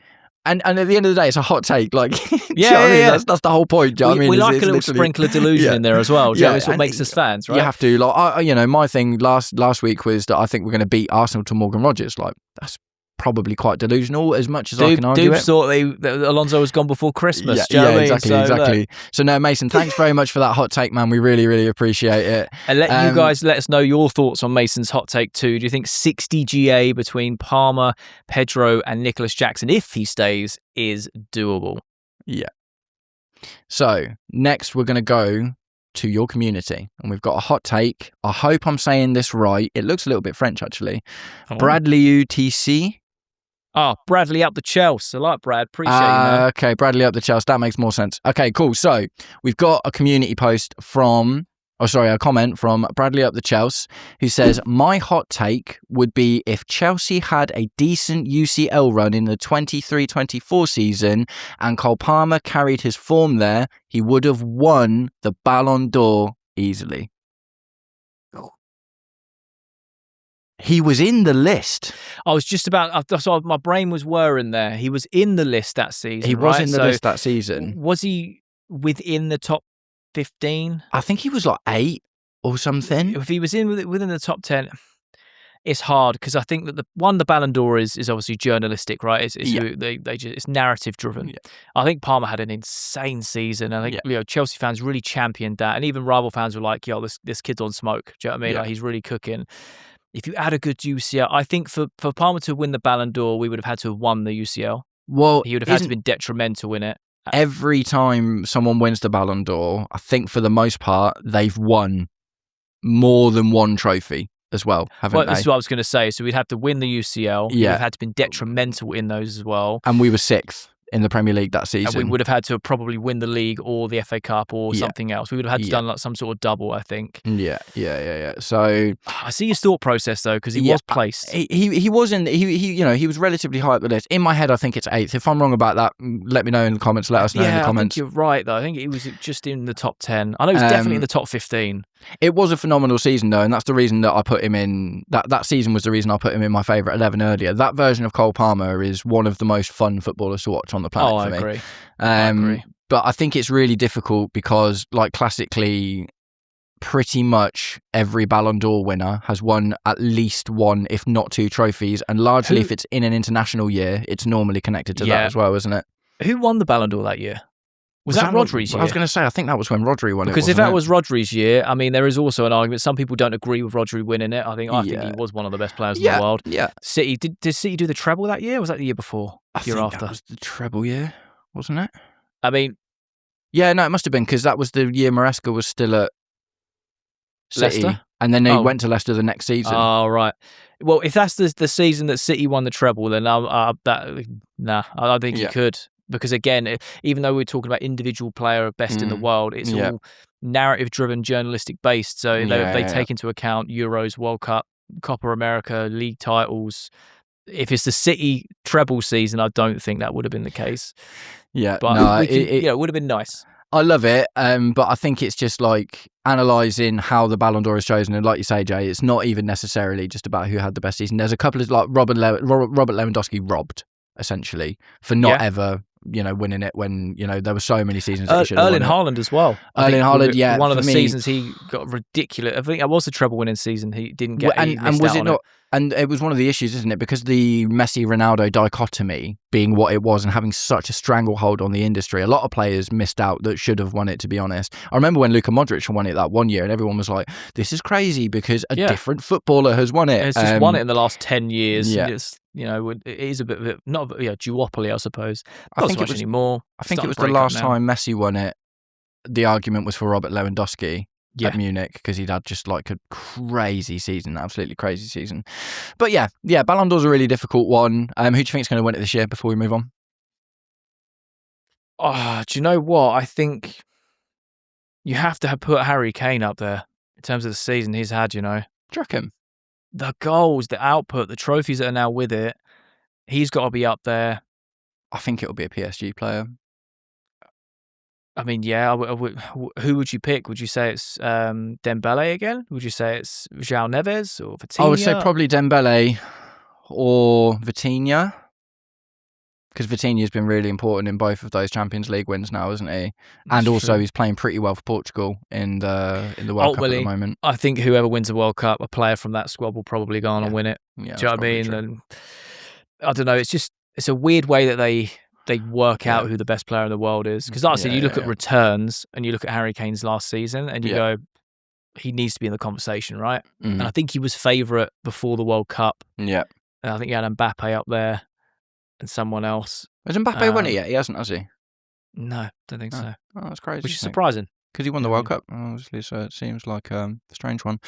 And at the end of the day, it's a hot take. Like, that's the whole point. Do you know what I mean? We like a little sprinkle of delusion in there as well. That's what makes us fans, right? You have to. Like, my thing last week was that I think we're going to beat Arsenal to Morgan Rogers. Like, that's probably quite delusional, as much as I can argue it. Thought that Alonso was gone before Christmas. Exactly. So no, Mason, thanks very much for that hot take, man. We really, really appreciate it. And you guys let us know your thoughts on Mason's hot take too. Do you think 60 GA between Palmer, Pedro, and Nicholas Jackson, if he stays, is doable? Yeah. So next, we're going to go to your community, and we've got a hot take. I hope I'm saying this right. It looks a little bit French, actually. Bradley UTC. Oh, Bradley up the Chelsea. I like Brad. Appreciate you, man. Okay, Bradley up the Chelsea. That makes more sense. Okay, cool. So we've got a community post a comment from Bradley up the Chelsea, who says, my hot take would be if Chelsea had a decent UCL run in the 23-24 season and Cole Palmer carried his form there, he would have won the Ballon d'Or easily. He was in the list. I was just about, so my brain was whirring there. He was in the list that season. He was in the list that season. Was he within the top 15? I think he was like 8 or something. If he was within the top 10, it's hard because I think that the Ballon d'Or is obviously journalistic, right? It's narrative driven. Yeah. I think Palmer had an insane season. I think Chelsea fans really championed that, and even rival fans were like, "Yo, this kid's on smoke." Do you know what I mean? Yeah. Like, he's really cooking. If you add a good UCL, I think for Palmer to win the Ballon d'Or, we would have had to have won the UCL. Well, he would have had to have been detrimental in it. Every time someone wins the Ballon d'Or, I think for the most part, they've won more than one trophy as well, haven't they? This is what I was going to say. So we'd have to win the UCL. Yeah. We'd have had to have been detrimental in those as well. And we were 6th in the Premier League that season. And we would have had to probably win the league or the FA Cup or something else. We would have had to done like some sort of double, I think. Yeah. So I see his thought process though, because he was placed. He was in. He was relatively high up the list. In my head, I think it's 8th. If I'm wrong about that, let me know in the comments. Let us know in the comments. I think you're right though. I think he was just in the top 10. I know he was definitely in the top 15. It was a phenomenal season though, and that's the reason that I put him in. That season was the reason I put him in my favourite 11 earlier. That version of Cole Palmer is one of the most fun footballers to watch on the planet for me. I agree. But I think it's really difficult because, like, classically, pretty much every Ballon d'Or winner has won at least one, if not two trophies. And largely, if it's in an international year, it's normally connected to that as well, isn't it? Who won the Ballon d'Or that year? Was that Rodri's year? I was going to say, I think that was when Rodri won it. Because if that was Rodri's year, I mean, there is also an argument. Some people don't agree with Rodri winning it. I think he was one of the best players in the world. Yeah. City, did City do the treble that year? Or was that the year before? I think after? That was the treble year, wasn't it? I mean... Yeah, no, it must have been, because that was the year Maresca was still at City. Leicester? And then they went to Leicester the next season. Oh, right. Well, if that's the season that City won the treble, then I don't think he could. Because again, even though we're talking about individual player of best in the world, it's all narrative-driven, journalistic-based. So they take into account Euros, World Cup, Copa America, league titles. If it's the City treble season, I don't think that would have been the case. Yeah, but it would have been nice. I love it, but I think it's just like analysing how the Ballon d'Or is chosen. And like you say, Jay, it's not even necessarily just about who had the best season. There's a couple of, like, Robert Lewandowski robbed, essentially, for not ever... winning it when, there were so many seasons that he should have won it. Haaland as well. Erling Haaland, one of the seasons he got ridiculous. I think it was the treble winning season. He didn't get and was it not? And it was one of the issues, isn't it? Because the Messi-Ronaldo dichotomy being what it was and having such a stranglehold on the industry, a lot of players missed out that should have won it, to be honest. I remember when Luka Modric won it that one year and everyone was like, this is crazy because a different footballer has won it. It's just won it in the last 10 years. Yeah. It's, it is a bit of not duopoly, I suppose. Not so much anymore. I think it was the last time Messi won it. The argument was for Robert Lewandowski. At Munich, because he'd had just like a crazy season, absolutely crazy season. But yeah, Ballon d'Or's a really difficult one. Who do you think is going to win it this year before we move on? Oh, do you know what? I think you have to put Harry Kane up there in terms of the season he's had, Do you reckon? The goals, the output, the trophies that are now with it, he's got to be up there. I think it'll be a PSG player. I mean, who would you pick? Would you say it's Dembele again? Would you say it's João Neves or Vitinha? I would say probably Dembele or Vitinha, because Vitinha's been really important in both of those Champions League wins now, isn't he? And also he's playing pretty well for Portugal in the World Cup at the moment. I think whoever wins the World Cup, a player from that squad will probably go on and win it. Yeah, do you know what I mean? And I don't know. It's a weird way that they work out who the best player in the world is. Because like I said, you look at returns and you look at Harry Kane's last season and you go, he needs to be in the conversation, right? Mm-hmm. And I think he was favourite before the World Cup. Yeah. And I think you had Mbappe up there and someone else. Has Mbappe won it yet? He hasn't, has he? No, don't think so. Oh, that's crazy. Which is surprising. Because he won the World Cup, obviously, so it seems like a strange one.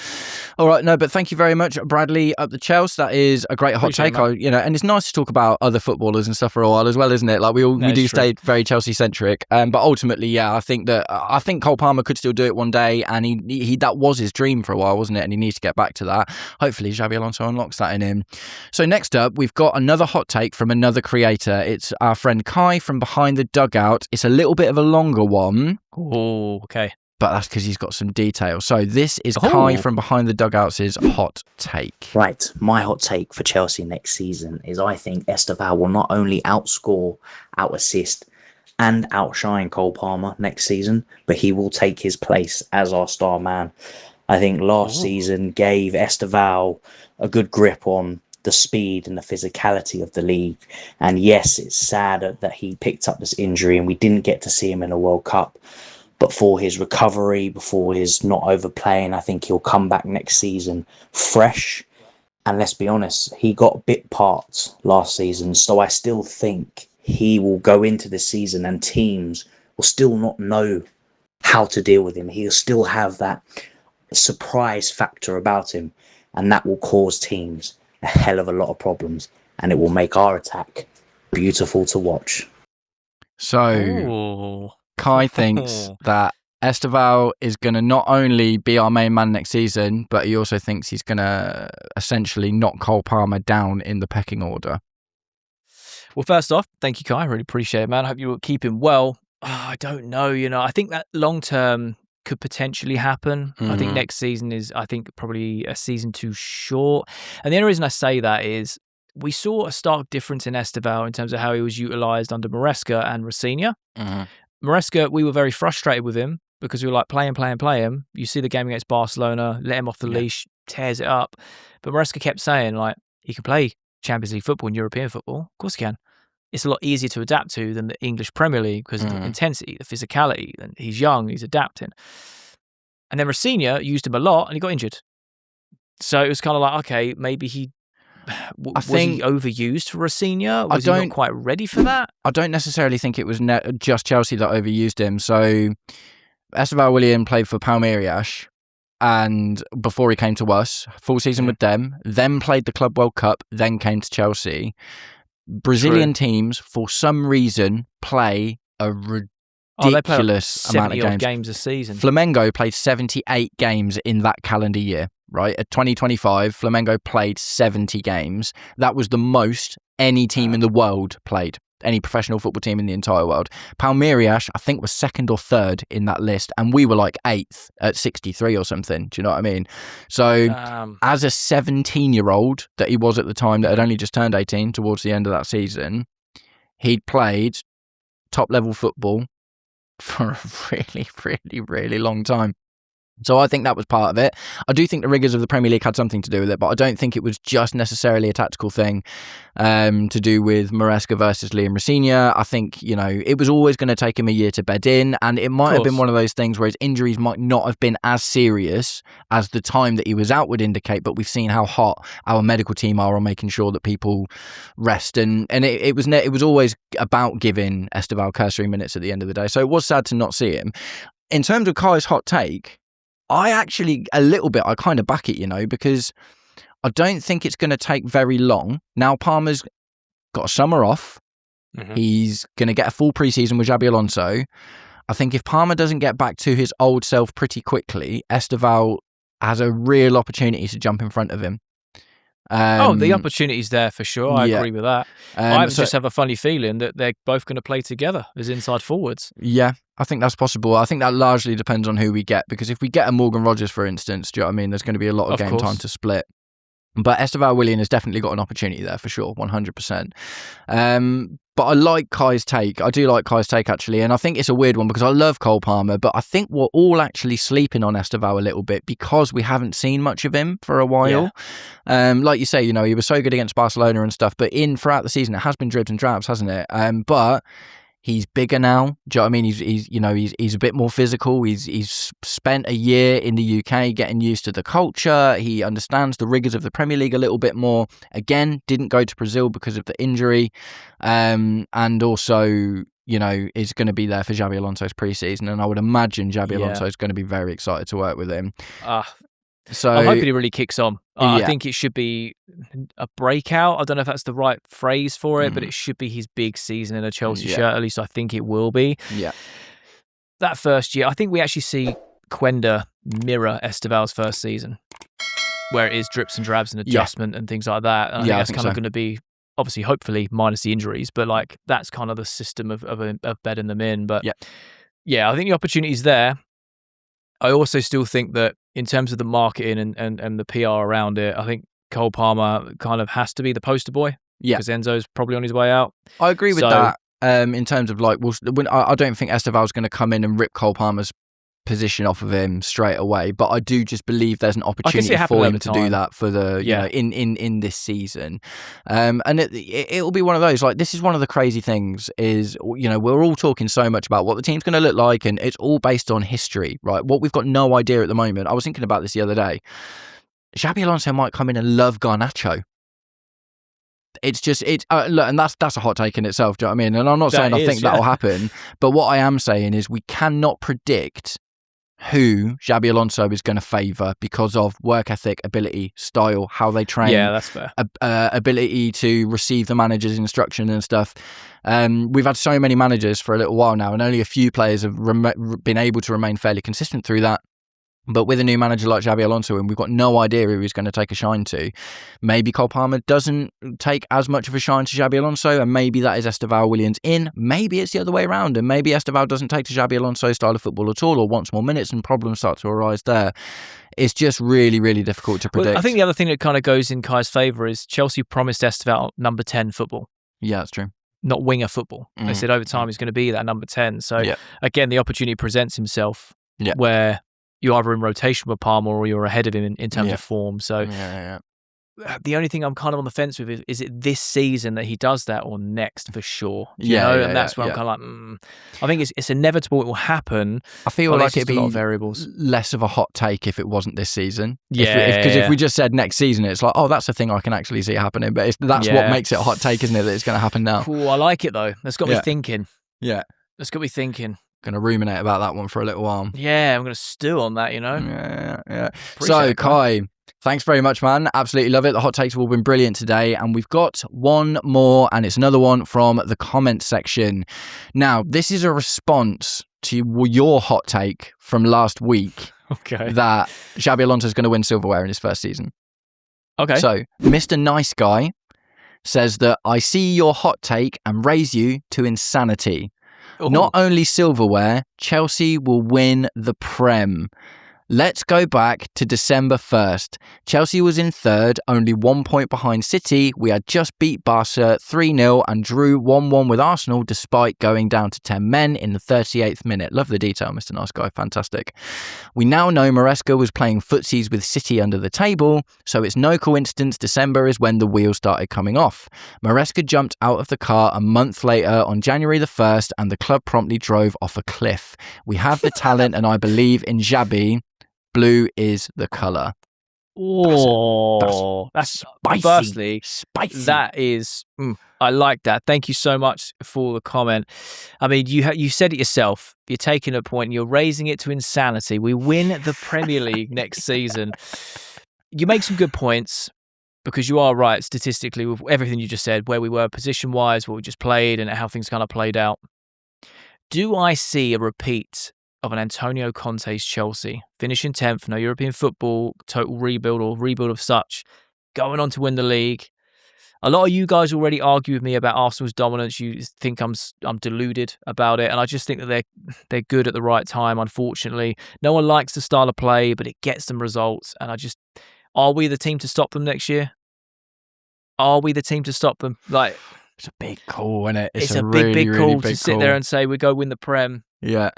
All right, no, but thank you very much, Bradley up the Chelsea. That is a great hot take. And it's nice to talk about other footballers and stuff for a while as well, isn't it? Like we do stay very Chelsea centric, but ultimately, I think Cole Palmer could still do it one day, and he that was his dream for a while, wasn't it? And he needs to get back to that. Hopefully, Xabi Alonso unlocks that in him. So next up, we've got another hot take from another creator. It's our friend Kai from Behind the Dugout. It's a little bit of a longer one. Oh, okay. But that's because he's got some detail. So this is Kai from Behind the Dugouts' hot take. Right. My hot take for Chelsea next season is I think Esteval will not only outscore, out-assist, and outshine Cole Palmer next season, but he will take his place as our star man. I think last season gave Esteval a good grip on the speed and the physicality of the league. And yes, it's sad that he picked up this injury and we didn't get to see him in a World Cup. But for his recovery, before his not overplaying, I think he'll come back next season fresh. And let's be honest, he got bit parts last season. So I still think he will go into the season and teams will still not know how to deal with him. He'll still have that surprise factor about him. And that will cause teams a hell of a lot of problems. And it will make our attack beautiful to watch. So... Kai thinks that Esteval is going to not only be our main man next season, but he also thinks he's going to essentially knock Cole Palmer down in the pecking order. Well, first off, thank you, Kai. I really appreciate it, man. I hope you will keep him well. I don't know. I think that long term could potentially happen. Mm-hmm. I think next season is, probably a season too short. And the only reason I say that is we saw a stark difference in Esteval in terms of how he was utilised under Maresca and Rafinha. Mm-hmm. Maresca, we were very frustrated with him because we were like, play him. You see the game against Barcelona, let him off the leash, tears it up. But Maresca kept saying, like, he can play Champions League football and European football. Of course he can. It's a lot easier to adapt to than the English Premier League because of the intensity, the physicality, and he's young, he's adapting. And then Rafinha used him a lot and he got injured. So it was kind of like, okay, maybe he was he overused for Rafinha? Was he not quite ready for that? I don't necessarily think it was just Chelsea that overused him. So Esteval Willian played for Palmeiras, and before he came to us, full season with them, then played the Club World Cup, then came to Chelsea. Brazilian teams, for some reason, play a ridiculous amount of games a season. Flamengo played 78 games in that calendar year, right? At 2025, Flamengo played 70 games. That was the most any team in the world played. Any professional football team in the entire world. Palmeiras, I think, was second or third in that list, and we were like 8th at 63 or something. Do you know what I mean? So, as a 17-year-old that he was at the time, that had only just turned 18 towards the end of that season, he'd played top-level football for a really, really, really long time. So I think that was part of it. I do think the rigours of the Premier League had something to do with it, but I don't think it was just necessarily a tactical thing to do with Maresca versus Liam Rafinha. I think, you know, it was always going to take him a year to bed in, and it might have been one of those things where his injuries might not have been as serious as the time that he was out would indicate, but we've seen how hot our medical team are on making sure that people rest, and it was always about giving Esteval cursory minutes at the end of the day. So it was sad to not see him. In terms of Kai's hot take, I actually, a little bit, I kind of back it, you know, because I don't think it's going to take very long. Now, Palmer's got a summer off. He's going to get a full pre-season with Xabi Alonso. I think if Palmer doesn't get back to his old self pretty quickly, Esteval has a real opportunity to jump in front of him. The opportunity's there for sure. I agree with that. I just have a funny feeling that they're both going to play together as inside forwards. Yeah, I think that's possible. I think that largely depends on who we get, because if we get a Morgan Rogers, for instance, do you know what I mean? There's going to be a lot of game time to split. But Esteval Willian has definitely got an opportunity there for sure, 100%. But I like Kai's take. I do like Kai's take, actually. And I think it's a weird one because I love Cole Palmer, but I think we're all actually sleeping on Esteval a little bit because we haven't seen much of him for a while. Yeah. Like you say, you know, he was so good against Barcelona and stuff, but throughout the season, it has been dribs and drabs, hasn't it? But he's bigger now. Do you know what I mean? He's a bit more physical. He's spent a year in the UK getting used to the culture. He understands the rigours of the Premier League a little bit more. Again, didn't go to Brazil because of the injury. And also, you know, is going to be there for Xabi Alonso's pre-season. And I would imagine Xabi Alonso is going to be very excited to work with him. So I'm hoping he really kicks on. I think it should be a breakout. I don't know if that's the right phrase for it, but it should be his big season in a Chelsea shirt. At least I think it will be. Yeah. That first year, I think we actually see Quenda mirror Esteval's first season, where it is drips and drabs and adjustment and things like that. And I think that's kind of going to be, obviously, hopefully, minus the injuries, but like that's kind of the system of bedding them in. But yeah, I think the opportunity's there. I also still think that in terms of the marketing and the PR around it, I think Cole Palmer kind of has to be the poster boy. Yeah. Because Enzo's probably on his way out. I agree with that. In terms of like, I don't think Esteval's going to come in and rip Cole Palmer's position off of him straight away, but I do just believe there's an opportunity for him to do that for the you know in this season, and it'll be one of those, like, this is one of the crazy things is, you know, we're all talking so much about what the team's going to look like, and it's all based on history, right? What we've got no idea at the moment. I was thinking about this the other day. Xabi Alonso might come in and love Garnacho. Look, and that's a hot take in itself. Do you know what I mean? And I'm not saying I think that'll happen, but what I am saying is we cannot predict who Xabi Alonso is going to favour because of work ethic, ability, style, how they train. Yeah, that's fair. Ability to receive the manager's instruction and stuff. We've had so many managers for a little while now, and only a few players have been able to remain fairly consistent through that. But with a new manager like Xabi Alonso, and we've got no idea who he's going to take a shine to, maybe Cole Palmer doesn't take as much of a shine to Xabi Alonso, and maybe that is Esteval Willian's in. Maybe it's the other way around, and maybe Esteval doesn't take to Xabi Alonso's style of football at all, or wants more minutes, and problems start to arise there. It's just really, really difficult to predict. Well, I think the other thing that kind of goes in Kai's favour is Chelsea promised Esteval number 10 football. Yeah, that's true. Not winger football. They said over time he's going to be that number 10. So again, the opportunity presents himself. where you're either in rotation with Palmer or you're ahead of him in terms of form. So the only thing I'm kind of on the fence with is it this season that he does that or next for sure? Do you know? And that's where I'm kind of like, I think it's inevitable it will happen. I feel like it'd be a lot of variables. less of a hot take if it wasn't this season. Yeah. Because if we just said next season, it's like, oh, that's a thing I can actually see happening. But that's what makes it a hot take, isn't it? That it's going to happen now. Cool, I like it though. That's got me thinking. Yeah. That's got me thinking. Going to ruminate about that one for a little while. Yeah, I'm going to stew on that, Yeah. So, Kai, thanks very much, man. Absolutely love it. The hot takes have all been brilliant today. And we've got one more, and it's another one from the comment section. Now, this is a response to your hot take from last week. Okay. That Xabi Alonso is going to win silverware in his first season. Okay. So, Mr. Nice Guy says that I see your hot take and raise you to insanity. Ooh. Not only silverware, Chelsea will win the Prem. Let's go back to December 1st. Chelsea was in third, only 1 point behind City. We had just beat Barca 3-0 and drew 1-1 with Arsenal despite going down to 10 men in the 38th minute. Love the detail, Mr. Nice Guy. Fantastic. We now know Maresca was playing footsies with City under the table, so it's no coincidence December is when the wheels started coming off. Maresca jumped out of the car a month later on January the 1st and the club promptly drove off a cliff. We have the talent and I believe in Xabi. Blue is the colour. Oh, that's spicy. Firstly, Spicy. That is, I like that. Thank you so much for the comment. I mean, you said it yourself. You're taking a point. You're raising it to insanity. We win the Premier League next season. You make some good points because you are right statistically with everything you just said, where we were position-wise, what we just played, and how things kind of played out. Do I see a repeat of an Antonio Conte's Chelsea, finishing 10th, no European football, total rebuild or rebuild of such, going on to win the league? A lot of you guys already argue with me about Arsenal's dominance. You think I'm deluded about it, and I just think that they're good at the right time. Unfortunately, no one likes the style of play, but it gets them results. And are we the team to stop them next year? Are we the team to stop them? Like, it's a big call, isn't it? It's a really, big really call big to sit call. there and say we go win the Prem. Yeah.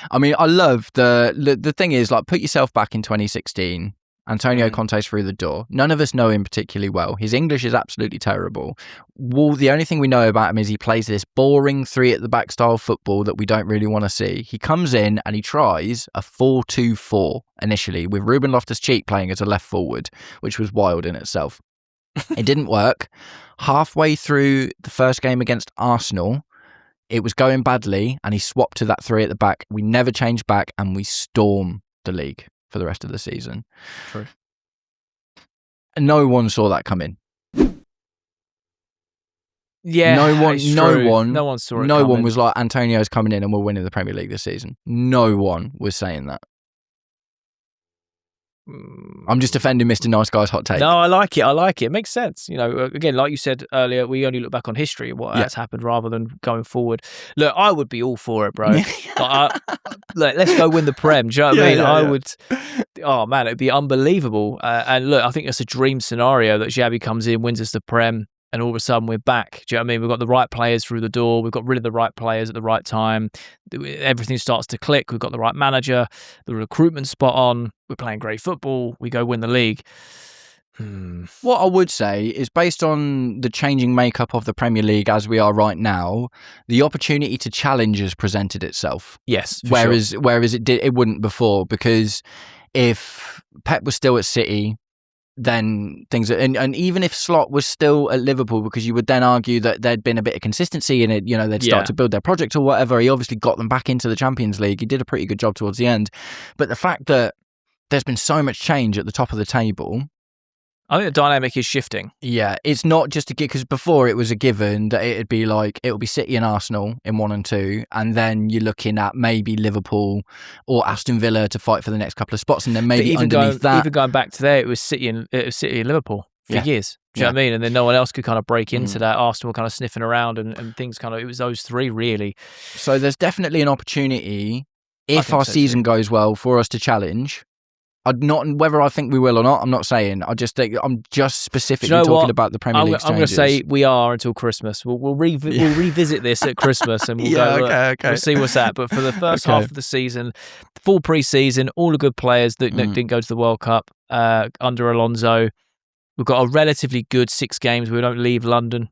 I mean, I love the thing is, like, put yourself back in 2016. Antonio Conte's through the door. None of us know him particularly well. His English is absolutely terrible. Well, the only thing we know about him is he plays this boring 3-at-the-back style football that we don't really want to see. He comes in and he tries a 4-2-4 initially with Ruben Loftus-Cheek playing as a left forward, which was wild in itself. It didn't work. Halfway through the first game against Arsenal, it was going badly and he swapped to that 3 at the back. We never changed back and we stormed the league for the rest of the season. True. And no one saw that coming. Yeah, no one saw it. No one was like, Antonio's coming in and we're winning the Premier League this season. No one was saying that. I'm just defending Mr. Nice Guy's hot take. No, I like it. It makes sense. You know, again, like you said earlier, we only look back on history, what has happened rather than going forward. Look, I would be all for it, bro. Look, let's go win the Prem. Do you know what I mean? I would. Oh man, it'd be unbelievable. And look, I think it's a dream scenario that Xabi comes in, wins us the Prem, and all of a sudden we're back. Do you know what I mean? We've got the right players through the door. We've got rid of the right players at the right time. Everything starts to click. We've got the right manager. The recruitment's spot on. We're playing great football. We go win the league. What I would say is, based on the changing makeup of the Premier League as we are right now, the opportunity to challenge has presented itself. Yes. Whereas it wouldn't before, because if Pep was still at City, then things, and even if Slot was still at Liverpool, because you would then argue that there'd been a bit of consistency in it, you know, they'd start to build their project or whatever. He obviously got them back into the Champions League. He did a pretty good job towards the end. But the fact that there's been so much change at the top of the table, I think the dynamic is shifting. Yeah, it's not just a given, because before it was a given that it'd be like, it'll be City and Arsenal in 1 and 2, and then you're looking at maybe Liverpool or Aston Villa to fight for the next couple of spots, and then maybe underneath that, even going back to there, it was City and Liverpool for years. Do you know what I mean? And then no one else could kind of break into that. Arsenal were kind of sniffing around, and things kind of, it was those three really. So there's definitely an opportunity, if our season goes well, for us to challenge. Not whether I think we will or not. I'm not saying. I'm just specifically talking about the Premier League. I'm going to say we are until Christmas. We'll revisit this at Christmas and we'll go. Okay. We'll see what's at. But for the first half of the season, full pre-season, all the good players that didn't go to the World Cup under Alonso. We've got a relatively good 6 games. We don't leave London,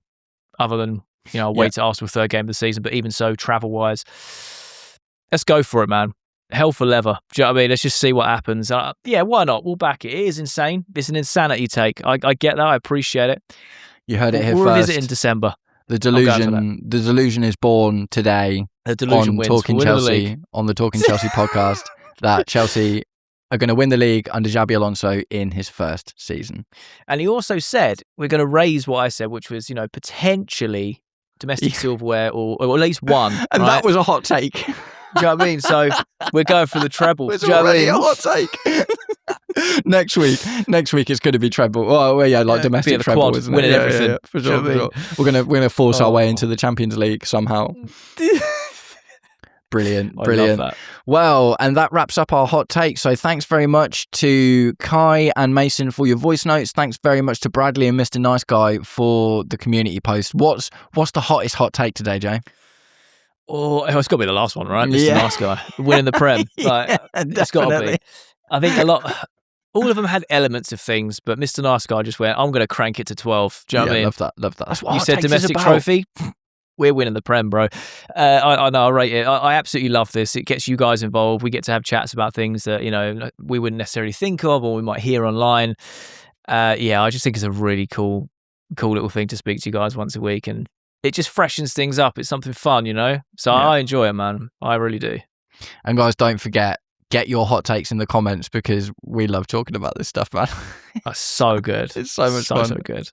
other than away to Arsenal third game of the season. But even so, travel-wise, let's go for it, man. Hell for leather. Do you know what I mean? Let's just see what happens. Why not? We'll back it. It is insane. It's an insanity take. I get that. I appreciate it. You heard it here we'll first. We'll visit in December. The delusion is born today on Talking Chelsea, on the Talking Chelsea podcast, that Chelsea are going to win the league under Xabi Alonso in his first season. And he also said we're going to raise what I said, which was, potentially domestic silverware or at least one. And that was a hot take. Do you know what I mean? So we're going for the treble. It's already a hot take. Next week it's going to be treble. Domestic treble, quad, isn't it? Winning everything. For sure. We're going to force our way into the Champions League somehow. Brilliant. I love that. Well, and that wraps up our hot take. So thanks very much to Kai and Mason for your voice notes. Thanks very much to Bradley and Mr. Nice Guy for the community post. What's the hottest hot take today, Jay? Oh, it's got to be the last one, right? Mr. Nice Guy winning the Prem. It's got to be. I think all of them had elements of things, but Mr. Nice Guy just went, I'm going to crank it to 12. Do you know what I mean? Love that. That's what you said, domestic trophy. We're winning the Prem, bro. I know, I rate it. I absolutely love this. It gets you guys involved. We get to have chats about things that, we wouldn't necessarily think of or we might hear online. I just think it's a really cool little thing to speak to you guys once a week. And it just freshens things up. It's something fun, So I enjoy it, man. I really do. And guys, don't forget, get your hot takes in the comments because we love talking about this stuff, man. That's so good. It's so much fun. So good.